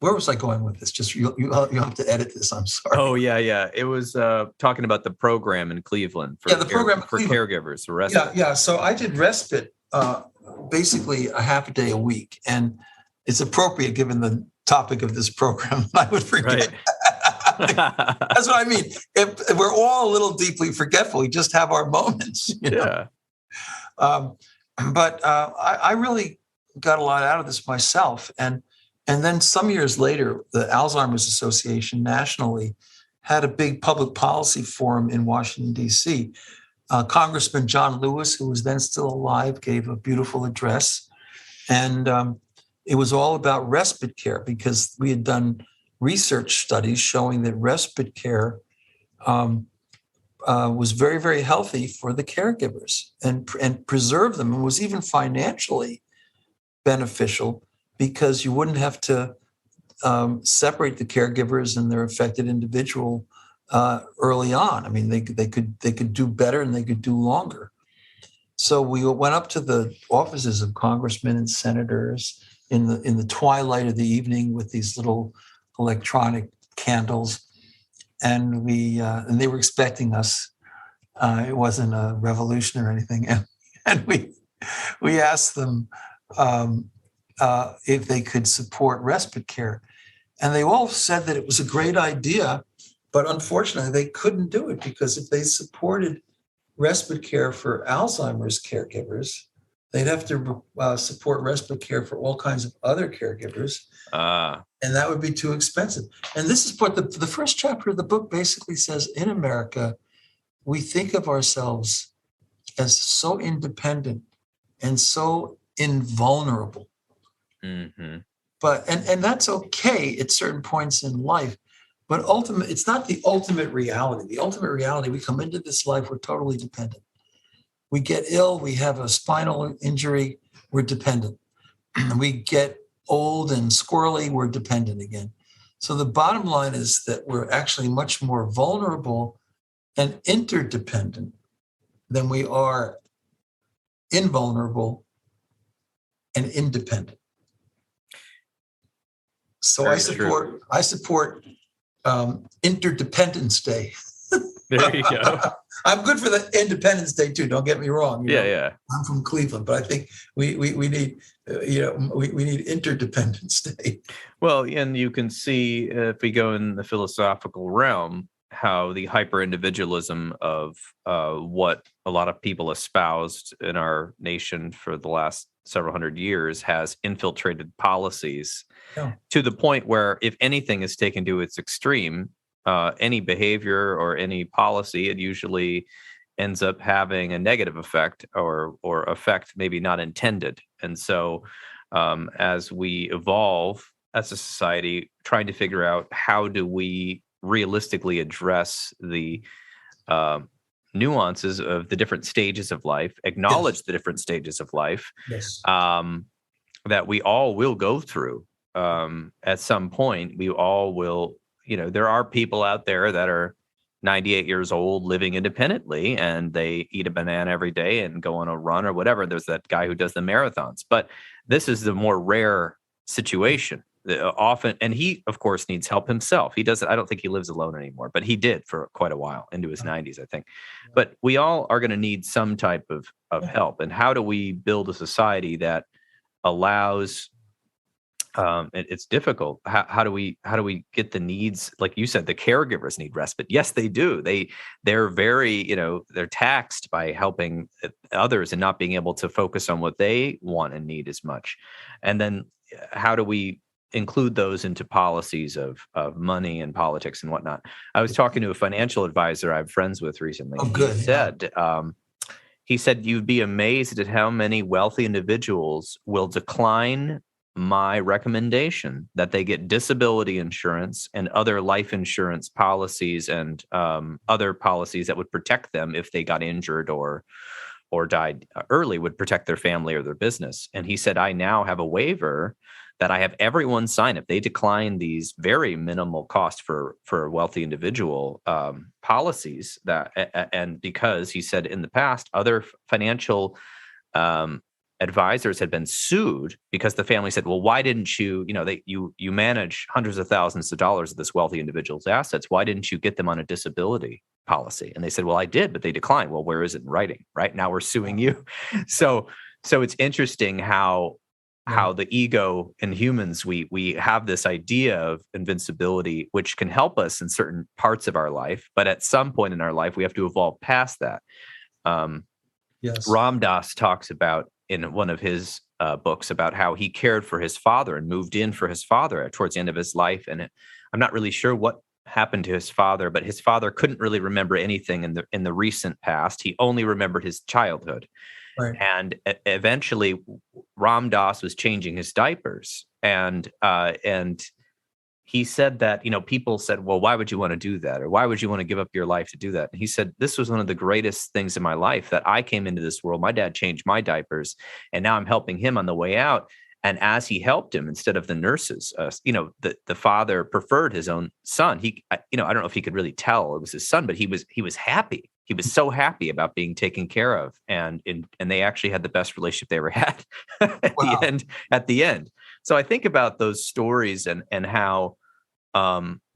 Where was I going with this? Just you have to edit this. I'm sorry. Oh yeah. It was talking about the program in Cleveland for caregivers. Respite. Yeah. So I did respite basically a half a day a week, and it's appropriate given the topic of this program. I would forget. Right. That's what I mean. If we're all a little deeply forgetful, we just have our moments. Yeah. But I really got a lot out of this myself, and then some years later, the Alzheimer's Association nationally had a big public policy forum in Washington, D.C. Congressman John Lewis, who was then still alive, gave a beautiful address. And it was all about respite care, because we had done research studies showing that respite care was very, very healthy for the caregivers and preserved them, and was even financially beneficial, because you wouldn't have to separate the caregivers and their affected individual early on. I mean, they could do better and they could do longer. So we went up to the offices of congressmen and senators in the twilight of the evening with these little electronic candles, and they were expecting us. It wasn't a revolution or anything, and we asked them. If they could support respite care. And they all said that it was a great idea, but unfortunately they couldn't do it, because if they supported respite care for Alzheimer's caregivers, they'd have to support respite care for all kinds of other caregivers. And that would be too expensive. And this is what the first chapter of the book basically says. In America, we think of ourselves as so independent and so invulnerable. Mm-hmm. But and that's okay at certain points in life, but it's not the ultimate reality. The ultimate reality, we come into this life, we're totally dependent. We get ill, we have a spinal injury, we're dependent. We get old and squirrely, we're dependent again. So the bottom line is that we're actually much more vulnerable and interdependent than we are invulnerable, and independent. So Very I support Interdependence Day. There you go. I'm good for the Independence Day too. Don't get me wrong. Yeah. I'm from Cleveland, but I think we need we need Interdependence Day. Well, and you can see if we go in the philosophical realm, how the hyper individualism of what a lot of people espoused in our nation for the last several hundred years has infiltrated policies to the point where if anything is taken to its extreme, any behavior or any policy, it usually ends up having a negative effect or effect maybe not intended. And so as we evolve as a society, trying to figure out how do we realistically address the nuances of the different stages of life, acknowledge the different stages of life that we all will go through at some point. We all will, there are people out there that are 98 years old living independently and they eat a banana every day and go on a run or whatever. There's that guy who does the marathons, but this is the more rare situation. Often, and he, of course, needs help himself. He doesn't, I don't think he lives alone anymore, but he did for quite a while, into his 90s, I think. But we all are going to need some type of help. And how do we build a society that allows, it's difficult. How do we get the needs? Like you said, the caregivers need respite. Yes, they do. They're very, they're taxed by helping others and not being able to focus on what they want and need as much. And then how do we include those into policies of money and politics and whatnot? I was talking to a financial advisor I have friends with recently. Oh, good. He said, you'd be amazed at how many wealthy individuals will decline my recommendation that they get disability insurance and other life insurance policies and other policies that would protect them if they got injured or died early, would protect their family or their business. And he said, I now have a waiver that I have everyone sign if they decline these very minimal cost for a wealthy individual policies. And because he said in the past, other financial advisors had been sued because the family said, well, why didn't you, you manage hundreds of thousands of dollars of this wealthy individual's assets. Why didn't you get them on a disability policy? And they said, well, I did, but they declined. Well, where is it in writing? Right now we're suing you. So it's interesting how the ego in humans, we have this idea of invincibility, which can help us in certain parts of our life. But at some point in our life, we have to evolve past that. Ram Dass talks about in one of his books about how he cared for his father and moved in for his father towards the end of his life. And I'm not really sure what happened to his father, but his father couldn't really remember anything in the recent past. He only remembered his childhood. Right. And eventually Ram Dass was changing his diapers. And he said that, people said, well, why would you want to do that? Or why would you want to give up your life to do that? And he said, this was one of the greatest things in my life, that I came into this world. My dad changed my diapers and now I'm helping him on the way out. And as he helped him, instead of the nurses, the father preferred his own son. I don't know if he could really tell it was his son, but he was happy. He was so happy about being taken care of, and they actually had the best relationship they ever had at the end. So I think about those stories and how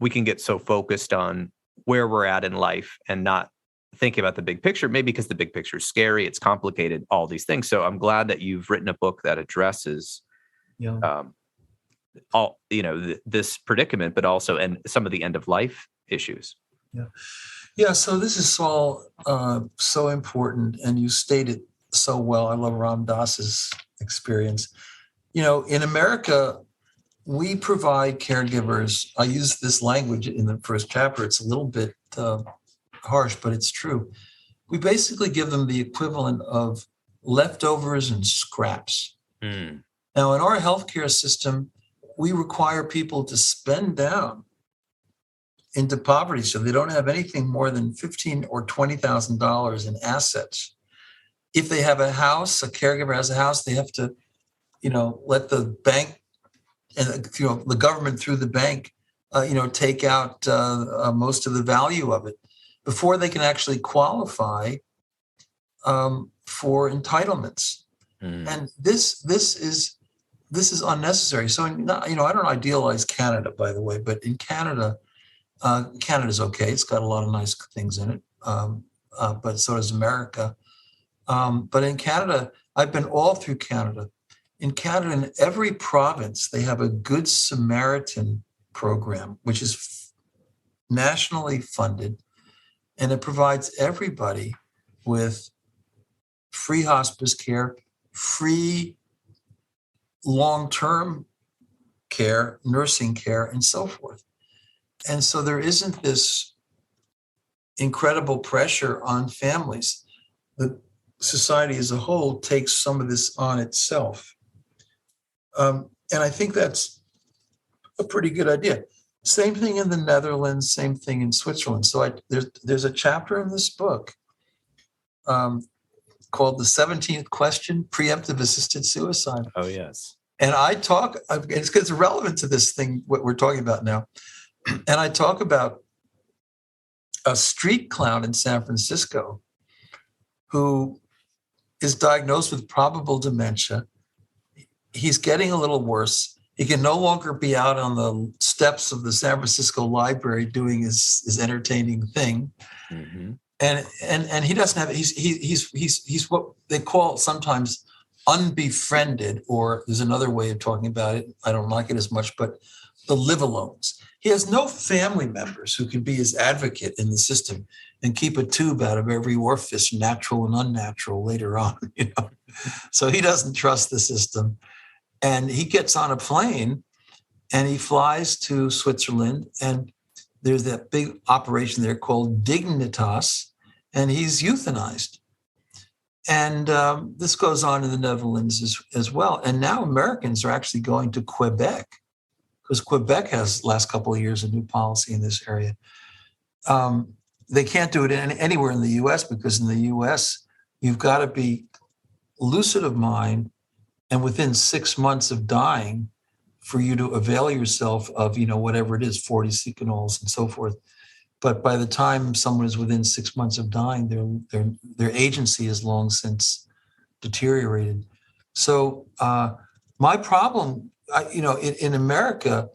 we can get so focused on where we're at in life and not think about the big picture, maybe because the big picture is scary, it's complicated, all these things. So I'm glad that you've written a book that addresses this predicament, but also and some of the end of life issues. Yeah. So this is all so important, and you stated so well. I love Ram Dass's experience. In America, we provide caregivers. I use this language in the first chapter. It's a little bit harsh, but it's true. We basically give them the equivalent of leftovers and scraps. Now, in our healthcare system, we require people to spend down into poverty, so they don't have anything more than $15,000 or $20,000 in assets. If they have a house, a caregiver has a house, they have to, let the bank and the government through the bank, take out most of the value of it before they can actually qualify for entitlements. And this is unnecessary. So, I don't idealize Canada, by the way, but in Canada, Canada's okay. It's got a lot of nice things in it, but so does America. But in Canada, I've been all through Canada. In Canada, in every province, they have a Good Samaritan program, which is nationally funded, and it provides everybody with free hospice care, free long-term care, nursing care, and so forth. And so there isn't this incredible pressure on families. The society as a whole takes some of this on itself. And I think that's a pretty good idea. Same thing in the Netherlands, same thing in Switzerland. So there's a chapter in this book called The 17th Question, Preemptive Assisted Suicide. Oh, yes. And I talk, it's relevant to this thing, what we're talking about now. And I talk about a street clown in San Francisco who is diagnosed with probable dementia. He's getting a little worse. He can no longer be out on the steps of the San Francisco Library doing his entertaining thing. Mm-hmm. And he doesn't have, he's what they call sometimes unbefriended, or there's another way of talking about it. I don't like it as much, but the live-alones. He has no family members who can be his advocate in the system and keep a tube out of every orifice, natural and unnatural, later on. So he doesn't trust the system. And he gets on a plane and he flies to Switzerland, and there's that big operation there called Dignitas, and he's euthanized. And this goes on in the Netherlands as well. And now Americans are actually going to Quebec, because Quebec has, last couple of years, a new policy in this area. They can't do it anywhere in the U.S., because in the U.S., you've got to be lucid of mind and within 6 months of dying for you to avail yourself of, whatever it is, 40 secanols and so forth. But by the time someone is within 6 months of dying, their agency is long since deteriorated. So my problem, in America,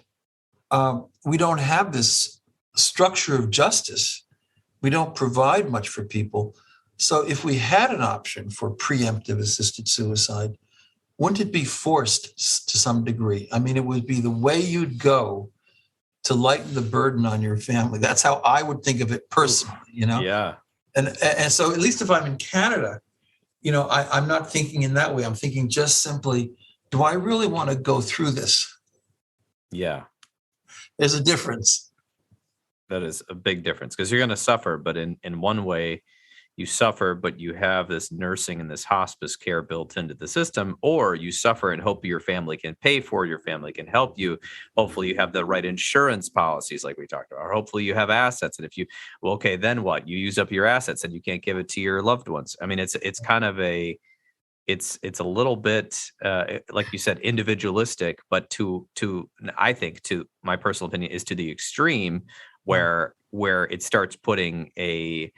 we don't have this structure of justice. We don't provide much for people. So if we had an option for preemptive assisted suicide, wouldn't it be forced to some degree? I mean, it would be the way you'd go to lighten the burden on your family. That's how I would think of it personally, Yeah. And so at least if I'm in Canada, I'm not thinking in that way. I'm thinking just simply, do I really want to go through this? Yeah. There's a difference. That is a big difference, because you're going to suffer, but in one way you suffer, but you have this nursing and this hospice care built into the system, or you suffer and hope your family can pay for it, your family can help you. Hopefully you have the right insurance policies like we talked about, or hopefully you have assets. And if you, then what? You use up your assets and you can't give it to your loved ones. I mean, it's kind of it's a little bit, like you said, individualistic, but I think, to my personal opinion, is to the extreme where it starts putting a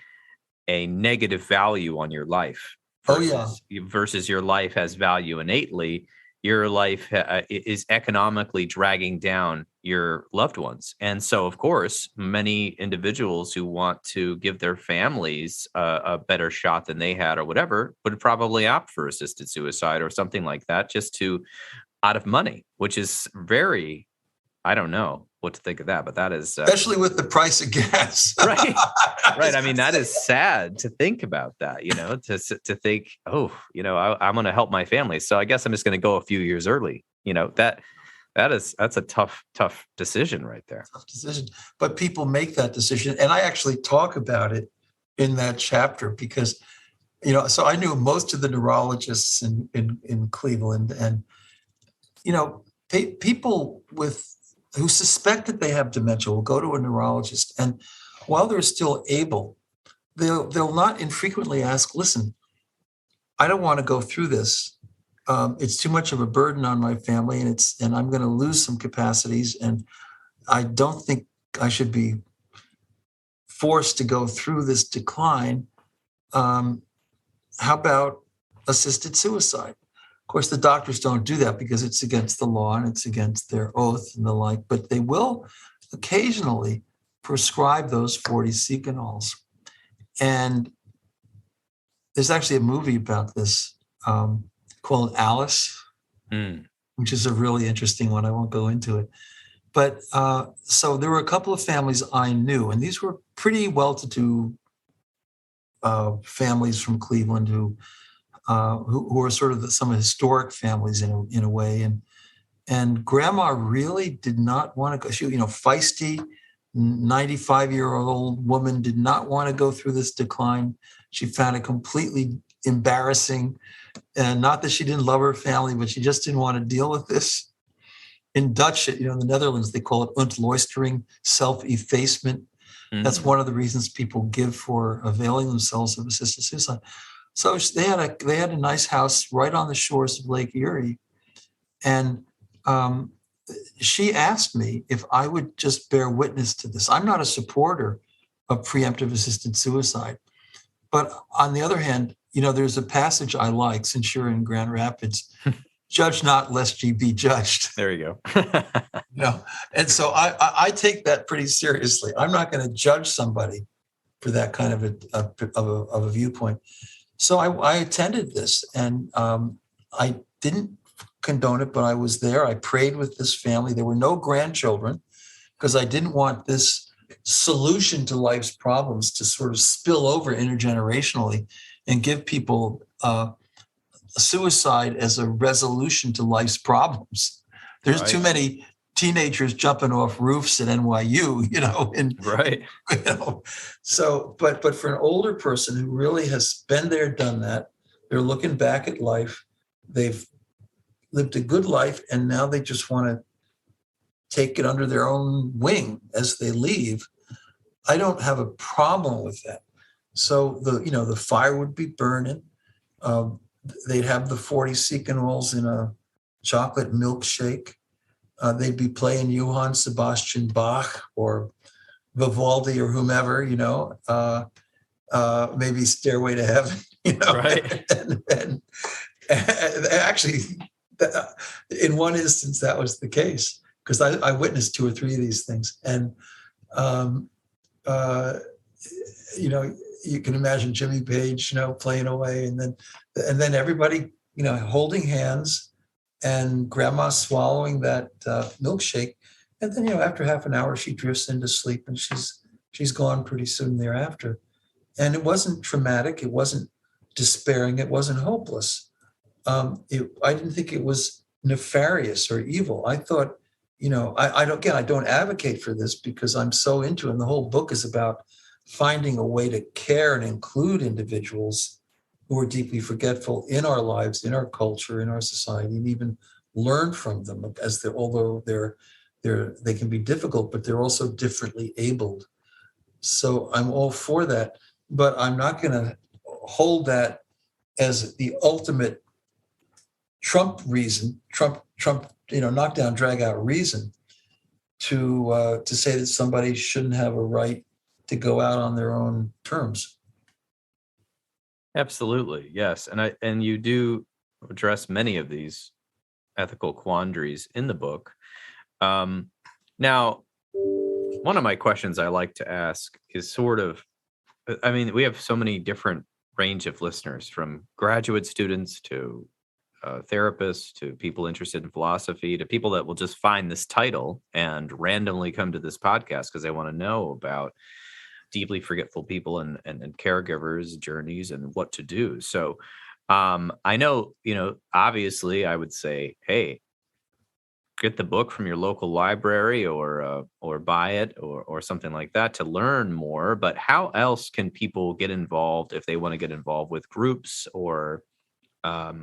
negative value on your life versus your life has value innately. Your life is economically dragging down your loved ones. And so, of course, many individuals who want to give their families a better shot than they had or whatever would probably opt for assisted suicide or something like that, just out of money, which is very, I don't know what to think of that, but that is especially with the price of gas. Right. I mean, that is sad to think about that, to think, I'm going to help my family, so I guess I'm just going to go a few years early. That's a tough decision right there. Tough decision. But people make that decision. And I actually talk about it in that chapter because, so I knew most of the neurologists in Cleveland, and, people who suspect that they have dementia will go to a neurologist, and while they're still able, they'll not infrequently ask, listen, I don't want to go through this. It's too much of a burden on my family, and I'm going to lose some capacities, and I don't think I should be forced to go through this decline. How about assisted suicide. Of course, the doctors don't do that because it's against the law and it's against their oath and the like, but they will occasionally prescribe those 40 secanols. And there's actually a movie about this called Alice, which is a really interesting one. I won't go into it. But so there were a couple of families I knew, and these were pretty well-to-do families from Cleveland who were sort of some historic families in a way. And grandma really did not want to go. She, feisty, 95-year-old woman did not want to go through this decline. She found it completely embarrassing. And not that she didn't love her family, but she just didn't want to deal with this. In Dutch, in the Netherlands, they call it ontluistering, self-effacement. That's one of the reasons people give for availing themselves of assisted suicide. So they had a nice house right on the shores of Lake Erie. And she asked me if I would just bear witness to this. I'm not a supporter of preemptive assisted suicide. But on the other hand, there's a passage I like, since you're in Grand Rapids, judge not lest ye be judged. There you go. And so I take that pretty seriously. I'm not going to judge somebody for that kind of a viewpoint. So I attended this, and I didn't condone it, but I was there. I prayed with this family. There were no grandchildren because I didn't want this solution to life's problems to sort of spill over intergenerationally and give people suicide as a resolution to life's problems. There's too many teenagers jumping off roofs at NYU, Right. So, but for an older person who really has been there, done that, they're looking back at life, they've lived a good life, and now they just want to take it under their own wing as they leave. I don't have a problem with that. So the fire would be burning. They'd have the 40 secanols in a chocolate milkshake. They'd be playing Johann Sebastian Bach or Vivaldi or whomever, maybe Stairway to Heaven, Right. and actually, in one instance, that was the case, because I witnessed 2 or 3 of these things. And, you can imagine Jimmy Page, playing away, and then everybody, holding hands, and grandma swallowing that milkshake. And then, after half an hour, she drifts into sleep, and she's gone pretty soon thereafter. And it wasn't traumatic. It wasn't despairing. It wasn't hopeless. I didn't think it was nefarious or evil. I thought, I don't advocate for this because I'm so into it. And the whole book is about finding a way to care and include individuals who are deeply forgetful in our lives, in our culture, in our society, and even learn from them, although they can be difficult, but they're also differently abled. So I'm all for that, but I'm not going to hold that as the ultimate Trump reason, knock down, drag out reason to say that somebody shouldn't have a right to go out on their own terms. Absolutely, yes, and you do address many of these ethical quandaries in the book. Now, one of my questions I like to ask is we have so many different range of listeners, from graduate students to therapists to people interested in philosophy to people that will just find this title and randomly come to this podcast because they want to know about deeply forgetful people and caregivers' journeys and what to do. So I know, obviously I would say, hey, get the book from your local library or buy it or something like that to learn more. But how else can people get involved if they want to get involved with groups or, I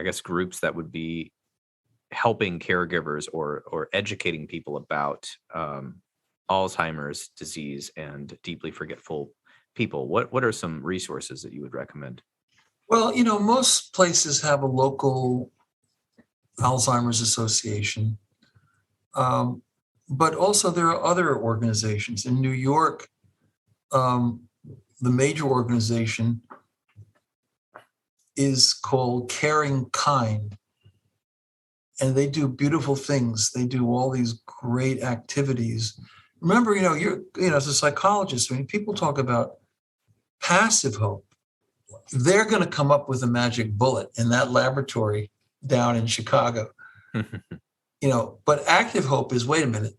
guess groups that would be helping caregivers or educating people about Alzheimer's disease and deeply forgetful people? What are some resources that you would recommend? Well, most places have a local Alzheimer's association, but also there are other organizations. In New York, the major organization is called Caring Kind. And they do beautiful things. They do all these great activities. Remember, you're as a psychologist, people talk about passive hope. They're going to come up with a magic bullet in that laboratory down in Chicago. But active hope is, wait a minute.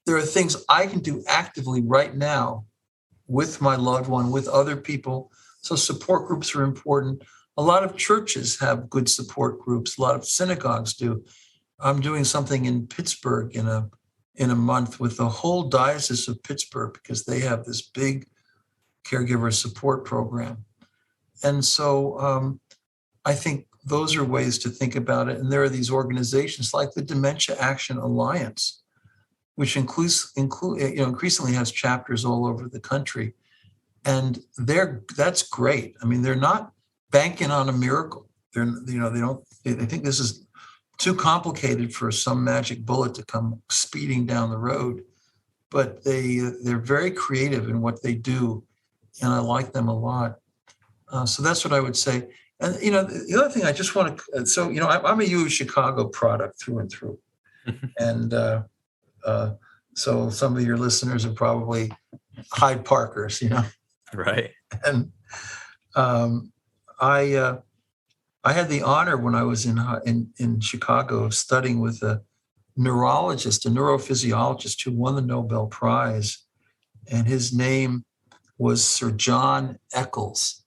There are things I can do actively right now with my loved one, with other people. So support groups are important. A lot of churches have good support groups. A lot of synagogues do. I'm doing something in Pittsburgh in a month with the whole diocese of Pittsburgh because they have this big caregiver support program. And so I think those are ways to think about it. And there are these organizations like the Dementia Action Alliance, which increasingly has chapters all over the country. And that's great. I mean, they're not banking on a miracle. They think this is too complicated for some magic bullet to come speeding down the road. But they're very creative in what they do, and I like them a lot. So that's what I would say. And the other thing I just want to, I'm a U Chicago product through and through, and so some of your listeners are probably Hyde Parkers, Right. And I had the honor when I was in Chicago of studying with a neurologist, a neurophysiologist who won the Nobel Prize, and his name was Sir John Eccles.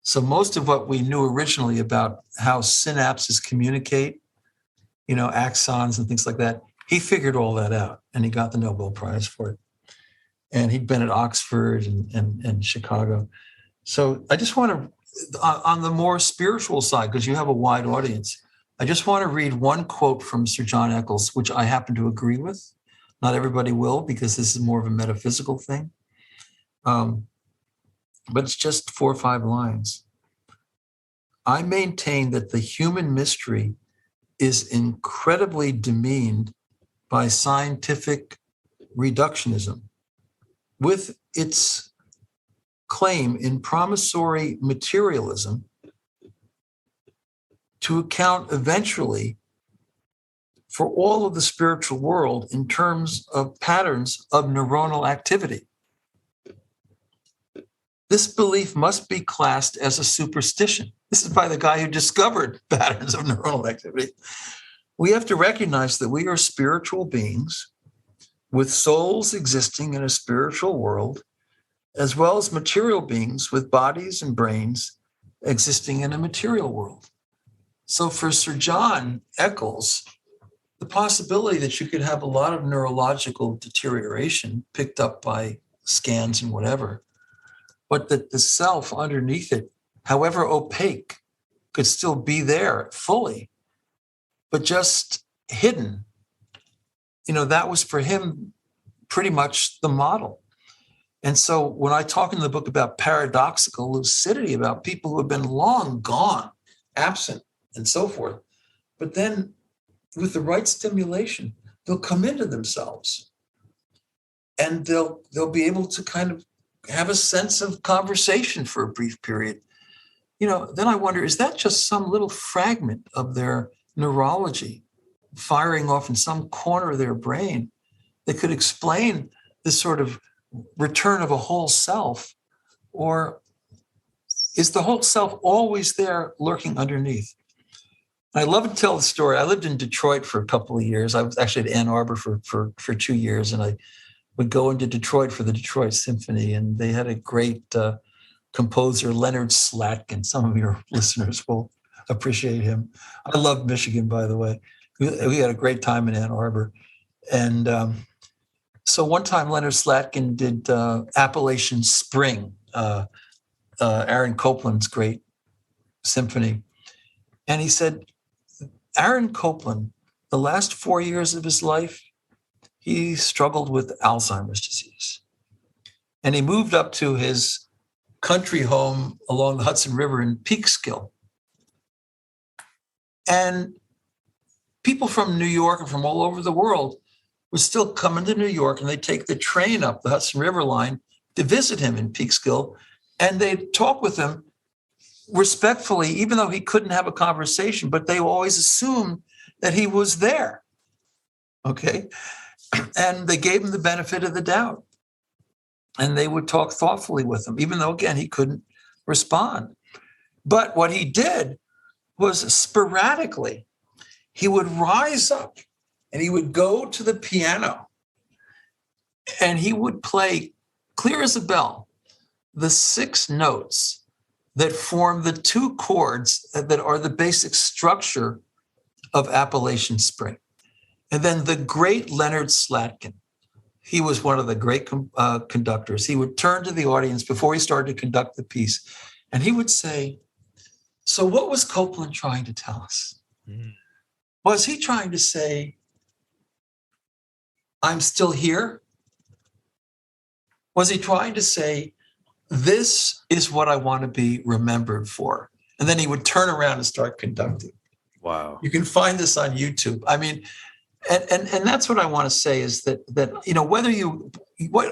So most of what we knew originally about how synapses communicate, axons and things like that, he figured all that out, and he got the Nobel Prize for it. And he'd been at Oxford and Chicago. So I just want to, on the more spiritual side, because you have a wide audience, I just want to read one quote from Sir John Eccles, which I happen to agree with. Not everybody will, because this is more of a metaphysical thing. But it's just 4 or 5 lines. I maintain that the human mystery is incredibly demeaned by scientific reductionism, with its claim in promissory materialism to account eventually for all of the spiritual world in terms of patterns of neuronal activity. This belief must be classed as a superstition. This is by the guy who discovered patterns of neuronal activity. We have to recognize that we are spiritual beings with souls existing in a spiritual world, as well as material beings with bodies and brains existing in a material world. So for Sir John Eccles, the possibility that you could have a lot of neurological deterioration picked up by scans and whatever, but that the self underneath it, however opaque, could still be there fully, but just hidden. That was for him pretty much the model. And so when I talk in the book about paradoxical lucidity, about people who have been long gone, absent, and so forth, but then with the right stimulation, they'll come into themselves and they'll be able to kind of have a sense of conversation for a brief period. Then I wonder, is that just some little fragment of their neurology firing off in some corner of their brain that could explain this sort of return of a whole self? Or is the whole self always there lurking underneath? I love to tell the story. I lived in Detroit for a couple of years. I was actually at Ann Arbor for 2 years, and I would go into Detroit for the Detroit Symphony, and they had a great composer, Leonard Slatkin. Some of your listeners will appreciate him. I love Michigan, by the way. We had a great time in Ann Arbor. And so one time Leonard Slatkin did Appalachian Spring, Aaron Copland's great symphony. And he said, Aaron Copland, the last 4 years of his life, he struggled with Alzheimer's disease. And he moved up to his country home along the Hudson River in Peekskill. And people from New York and from all over the world would still come into New York, and they'd take the train up the Hudson River line to visit him in Peekskill, and they'd talk with him respectfully, even though he couldn't have a conversation, but they always assumed that he was there. Okay. And they gave him the benefit of the doubt. And they would talk thoughtfully with him, even though, again, he couldn't respond. But what he did was sporadically, he would rise up and he would go to the piano and he would play clear as a bell the 6 notes that form the 2 chords that are the basic structure of Appalachian Spring. And then the great Leonard Slatkin, he was one of the great conductors. He would turn to the audience before he started to conduct the piece, and he would say, "So what was Copeland trying to tell us? Was he trying to say, I'm still here? Was he trying to say, this is what I want to be remembered for?" And then he would turn around and start conducting. Wow. You can find this on YouTube. I mean, and that's what I want to say is that whether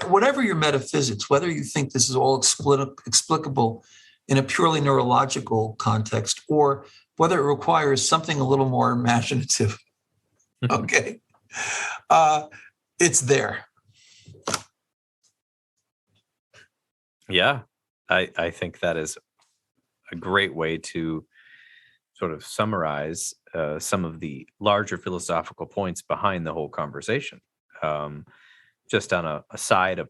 whatever your metaphysics, whether you think this is all explicable in a purely neurological context, or whether it requires something a little more imaginative, okay, it's there. Yeah, I think that is a great way to sort of summarize some of the larger philosophical points behind the whole conversation. Just on a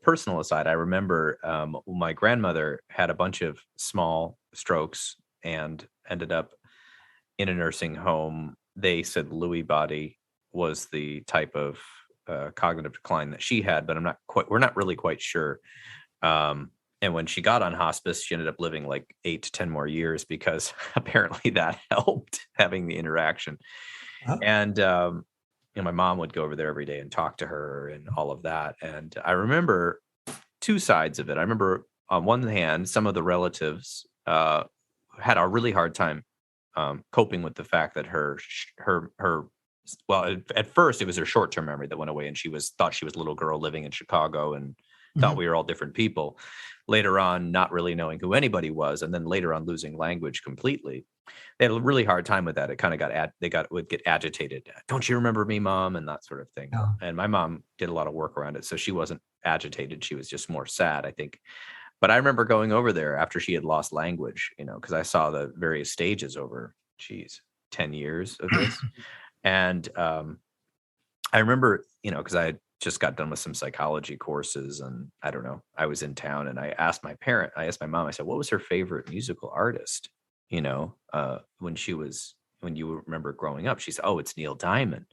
personal aside, I remember my grandmother had a bunch of small strokes and ended up in a nursing home. They said Lewy body was the type of cognitive decline that she had, but we're not really quite sure. And when she got on hospice, she ended up living like 8 to 10 more years because apparently that helped, having the interaction. Uh-huh. And my mom would go over there every day and talk to her and all of that. And I remember 2 sides of it. I remember on one hand, some of the relatives had a really hard time coping with the fact that her at first it was her short-term memory that went away, and thought she was a little girl living in Chicago and thought we were all different people. Later on, not really knowing who anybody was, and then later on losing language completely. They had a really hard time with that. It kind of would get agitated. "Don't you remember me, Mom?" and that sort of thing. Yeah. And my mom did a lot of work around it, so she wasn't agitated. She was just more sad, I think. But I remember going over there after she had lost language, because I saw the various stages over, 10 years of this. And I remember, because I had just got done with some psychology courses, and I don't know, I was in town, and I asked my mom, I said, what was her favorite musical artist? When you remember growing up. She said, "Oh, it's Neil Diamond."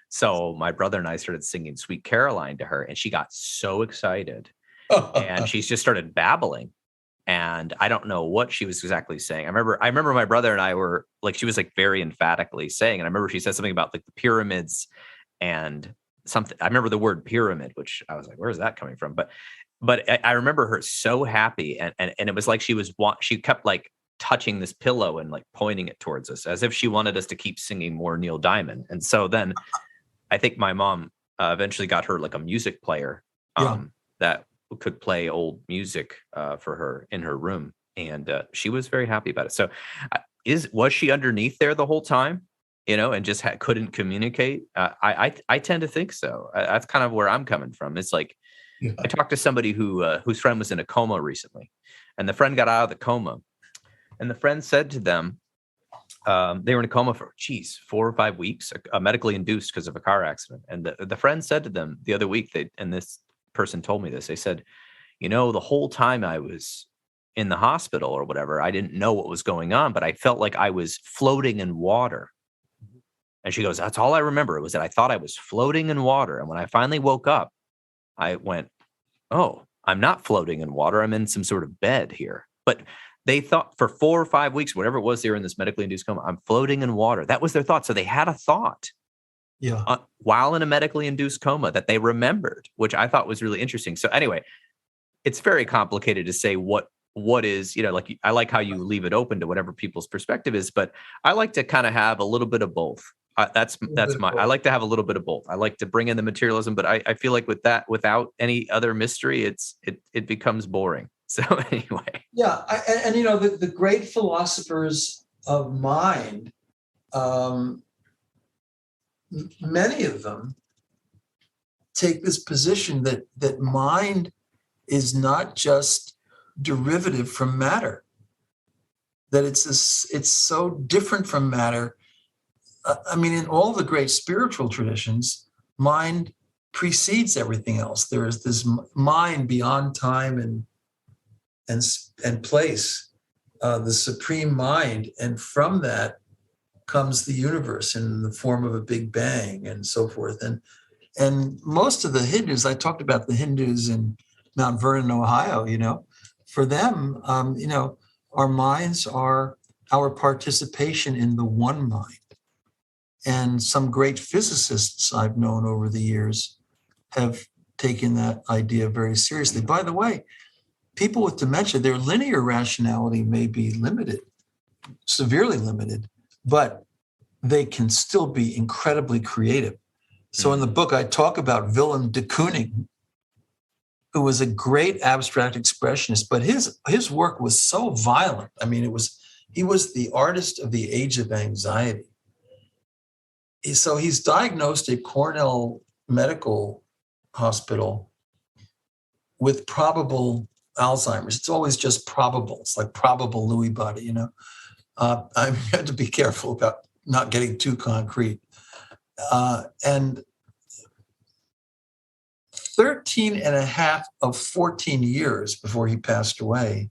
So my brother and I started singing Sweet Caroline to her, and she got so excited. And she just started babbling. And I don't know what she was exactly saying. I remember my brother and I were like, she was like very emphatically saying, and I remember she said something about like the pyramids and something. I remember the word pyramid, which I was like, where is that coming from? But I remember her so happy. And it was like she kept like touching this pillow and like pointing it towards us as if she wanted us to keep singing more Neil Diamond. And so then I think my mom eventually got her like a music player that could play old music for her in her room. And she was very happy about it. So was she underneath there the whole time, and just couldn't communicate? I tend to think so. That's kind of where I'm coming from. It's like, I talked to somebody whose friend was in a coma recently, and the friend got out of the coma, and the friend said to them, they were in a coma for 4 or 5 weeks, medically induced because of a car accident. And the friend said to them the other week, and this person told me this, they said, the whole time I was in the hospital or whatever, I didn't know what was going on, but I felt like I was floating in water. And she goes, that's all I remember. It was that I thought I was floating in water. And when I finally woke up, I went, oh, I'm not floating in water. I'm in some sort of bed here. But they thought for 4 or 5 weeks, whatever it was, they were in this medically induced coma, I'm floating in water. That was their thought. So they had a thought while in a medically induced coma that they remembered, which I thought was really interesting. So anyway, it's very complicated to say what is, like, I like how you leave it open to whatever people's perspective is, but I like to kind of have a little bit of both. I like to have a little bit of both. I like to bring in the materialism, but I feel like with that, without any other mystery, it becomes boring. So anyway. Yeah. And the great philosophers of mind, many of them take this position that mind is not just derivative from matter, that it's so different from matter. In all the great spiritual traditions, mind precedes everything else. There is this mind beyond time and place, the supreme mind, and from that comes the universe in the form of a big bang and so forth. And most of the Hindus, I talked about the Hindus in Mount Vernon, Ohio, for them, our minds are our participation in the one mind. And some great physicists I've known over the years have taken that idea very seriously. By the way, people with dementia, their linear rationality may be limited, severely limited, but they can still be incredibly creative. So in the book, I talk about Willem de Kooning, who was a great abstract expressionist, but his work was so violent. He was the artist of the age of anxiety. So he's diagnosed at Cornell Medical Hospital with probable Alzheimer's. It's always just probable. It's like probable Lewy body, I had to be careful about not getting too concrete. And 13 and a half of 14 years before he passed away,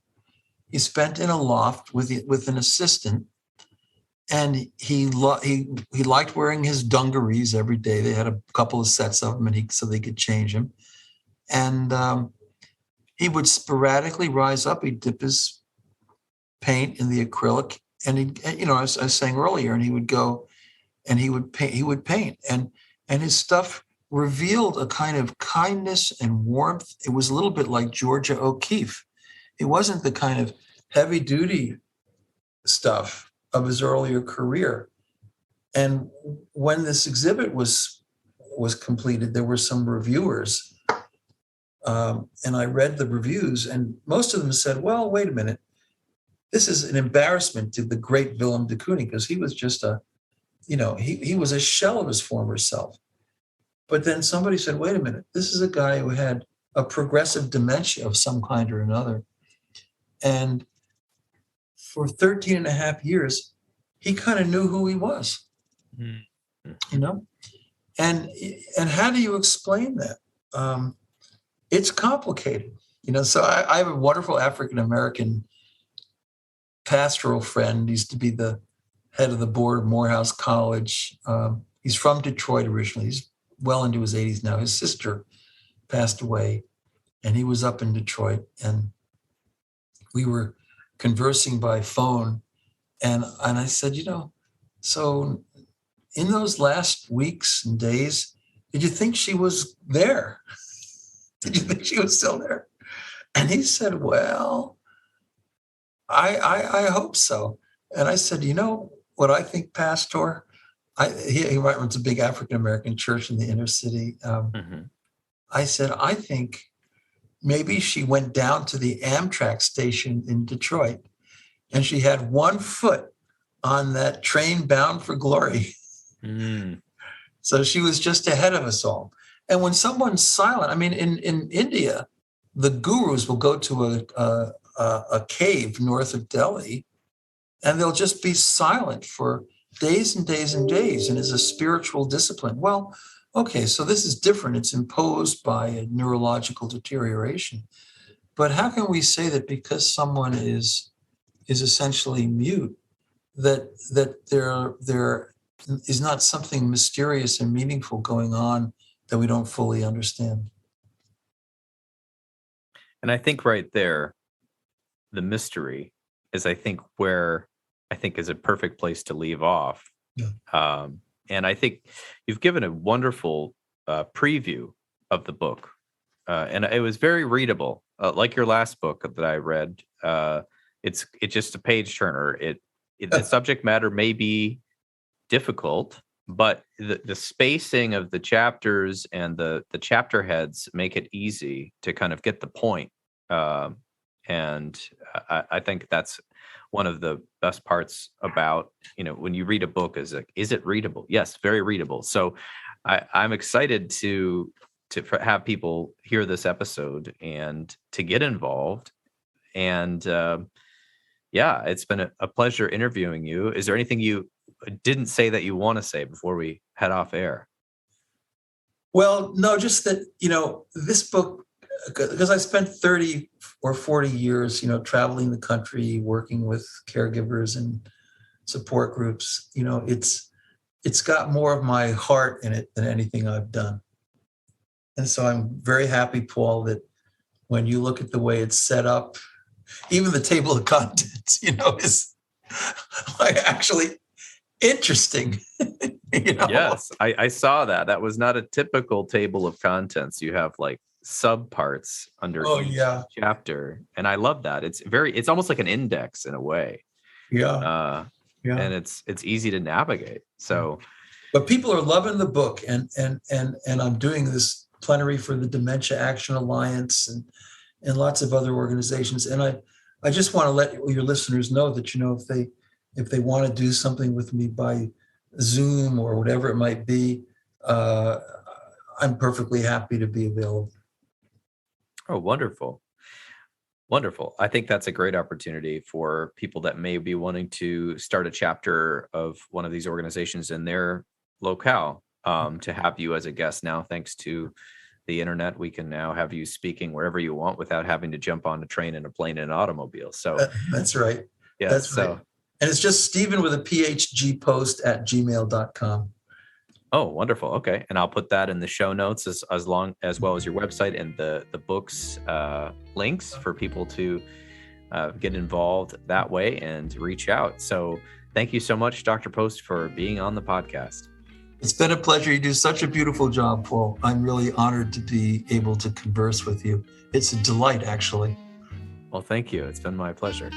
he spent in a loft with an assistant, and he liked wearing his dungarees every day. They had a couple of sets of them, so they could change them. And he would sporadically rise up. He'd dip his paint in the acrylic, and as I was saying earlier, and he would go and he would paint, and his stuff revealed a kind of kindness and warmth. It was a little bit like Georgia O'Keeffe. It wasn't the kind of heavy-duty stuff of his earlier career. And when this exhibit was completed, there were some reviewers, and I read the reviews, and most of them said, well, wait a minute, this is an embarrassment to the great Willem de Kooning, because he was just he was a shell of his former self. But then somebody said, wait a minute, this is a guy who had a progressive dementia of some kind or another. And for 13 and a half years, he kind of knew who he was, And how do you explain that? It's complicated, So I have a wonderful African-American pastoral friend. He used to be the head of the board of Morehouse College. He's from Detroit originally. He's well into his 80s now. His sister passed away, and he was up in Detroit, and we were conversing by phone, and I said, so in those last weeks and days, did you think she was there? Did you think she was still there? And he said, well, I hope so. And I said, what I think, Pastor? He runs a big African-American church in the inner city. I said, I think maybe she went down to the Amtrak station in Detroit, and she had one foot on that train bound for glory. So she was just ahead of us all. And when someone's silent, in India, the gurus will go to a cave north of Delhi, and they'll just be silent for days and days and days, and is a spiritual discipline. Well, okay, so this is different. It's imposed by a neurological deterioration. But how can we say that because someone is essentially mute, that there is not something mysterious and meaningful going on that we don't fully understand? And I think right there, the mystery is, where is a perfect place to leave off. Yeah. And I think you've given a wonderful preview of the book, and it was very readable, like your last book that I read. It's just a page turner. The subject matter may be difficult, but the spacing of the chapters and the chapter heads make it easy to kind of get the point. And I think that's one of the best parts about, when you read a book, is it readable? Yes, very readable. So I'm excited to have people hear this episode and to get involved. And it's been a pleasure interviewing you. Is there anything you didn't say that you want to say before we head off air? Well, no, just that, this book, because I spent 30 or 40 years, traveling the country, working with caregivers and support groups, it's got more of my heart in it than anything I've done. And so I'm very happy, Paul, that when you look at the way it's set up, even the table of contents, is like actually interesting. Yes, I saw that. That was not a typical table of contents. You have like subparts under each chapter, and I love that. It's almost like an index in a way. And it's easy to navigate. So, but people are loving the book, and I'm doing this plenary for the Dementia Action Alliance and lots of other organizations. And I just want to let your listeners know that, if they want to do something with me by Zoom or whatever it might be, I'm perfectly happy to be available. Oh, wonderful. Wonderful. I think that's a great opportunity for people that may be wanting to start a chapter of one of these organizations in their locale, to have you as a guest now. Thanks to the internet, we can now have you speaking wherever you want without having to jump on a train and a plane and an automobile. So that's right. Yeah, that's right. And it's just Stephen with a Ph.D. post at gmail.com. Oh, wonderful. Okay. And I'll put that in the show notes as well as your website and the books links for people to get involved that way and reach out. So thank you so much, Dr. Post, for being on the podcast. It's been a pleasure. You do such a beautiful job, Paul. I'm really honored to be able to converse with you. It's a delight, actually. Well, thank you. It's been my pleasure.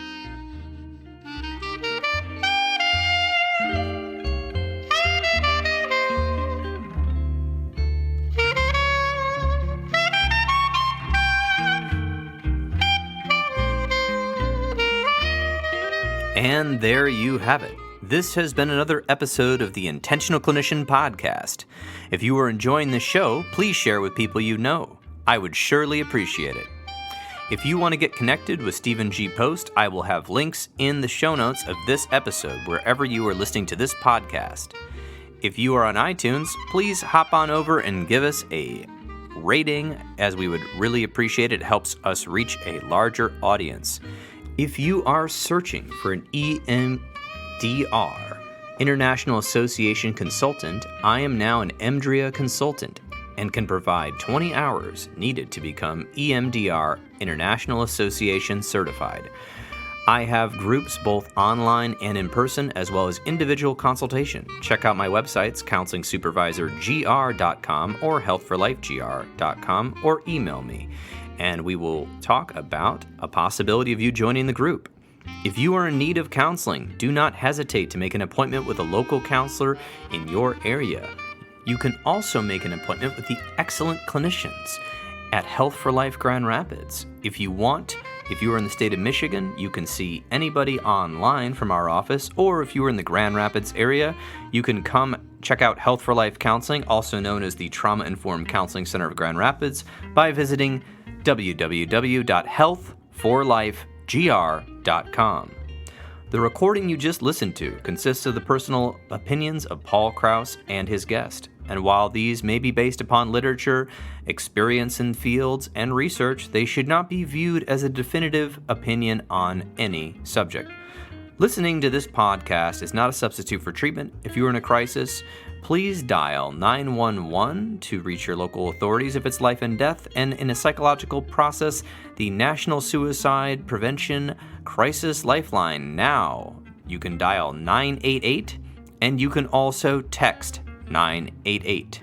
And there you have it. This has been another episode of the Intentional Clinician Podcast. If you are enjoying this show, please share with people you know. I would surely appreciate it. If you want to get connected with Stephen G. Post, I will have links in the show notes of this episode wherever you are listening to this podcast. If you are on iTunes, please hop on over and give us a rating, as we would really appreciate it. It helps us reach a larger audience. If you are searching for an EMDR, International Association Consultant, I am now an EMDRIA consultant and can provide 20 hours needed to become EMDR International Association certified. I have groups both online and in person, as well as individual consultation. Check out my websites, counselingsupervisorgr.com or healthforlifegr.com, or email me, and we will talk about a possibility of you joining the group. If you are in need of counseling, do not hesitate to make an appointment with a local counselor in your area. You can also make an appointment with the excellent clinicians at Health for Life Grand Rapids. If you are in the state of Michigan, you can see anybody online from our office, or if you are in the Grand Rapids area, you can come check out Health for Life Counseling, also known as the Trauma Informed Counseling Center of Grand Rapids, by visiting www.healthforlifegr.com. The recording you just listened to consists of the personal opinions of Paul Krauss and his guest, and while these may be based upon literature, experience in fields, and research, they should not be viewed as a definitive opinion on any subject. Listening to this podcast is not a substitute for treatment. If you are in a crisis, please dial 911 to reach your local authorities if it's life and death, and in a psychological process, the National Suicide Prevention Crisis Lifeline. Now, you can dial 988, and you can also text 988.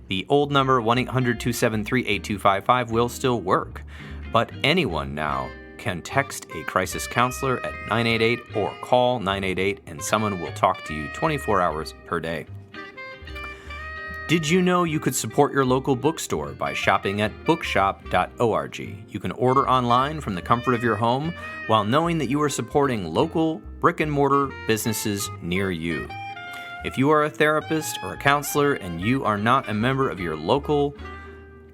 The old number, 1-800-273-8255, will still work, but anyone now can text a crisis counselor at 988 or call 988, and someone will talk to you 24 hours per day. Did you know you could support your local bookstore by shopping at bookshop.org? You can order online from the comfort of your home while knowing that you are supporting local brick-and-mortar businesses near you. If you are a therapist or a counselor and you are not a member of your local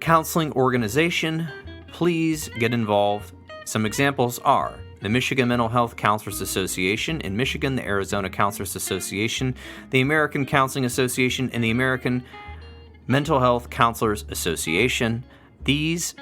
counseling organization, please get involved. Some examples are the Michigan Mental Health Counselors Association in Michigan, the Arizona Counselors Association, the American Counseling Association, and the American Mental Health Counselors Association. These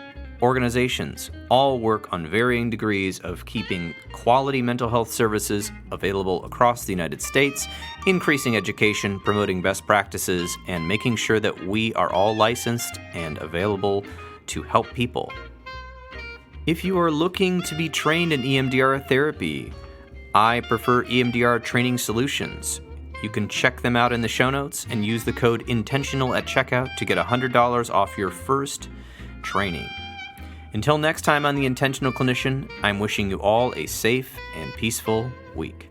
organizations all work on varying degrees of keeping quality mental health services available across the United States, increasing education, promoting best practices, and making sure that we are all licensed and available to help people. If you are looking to be trained in EMDR therapy, I prefer EMDR Training Solutions. You can check them out in the show notes and use the code INTENTIONAL at checkout to get $100 off your first training. Until next time on The Intentional Clinician, I'm wishing you all a safe and peaceful week.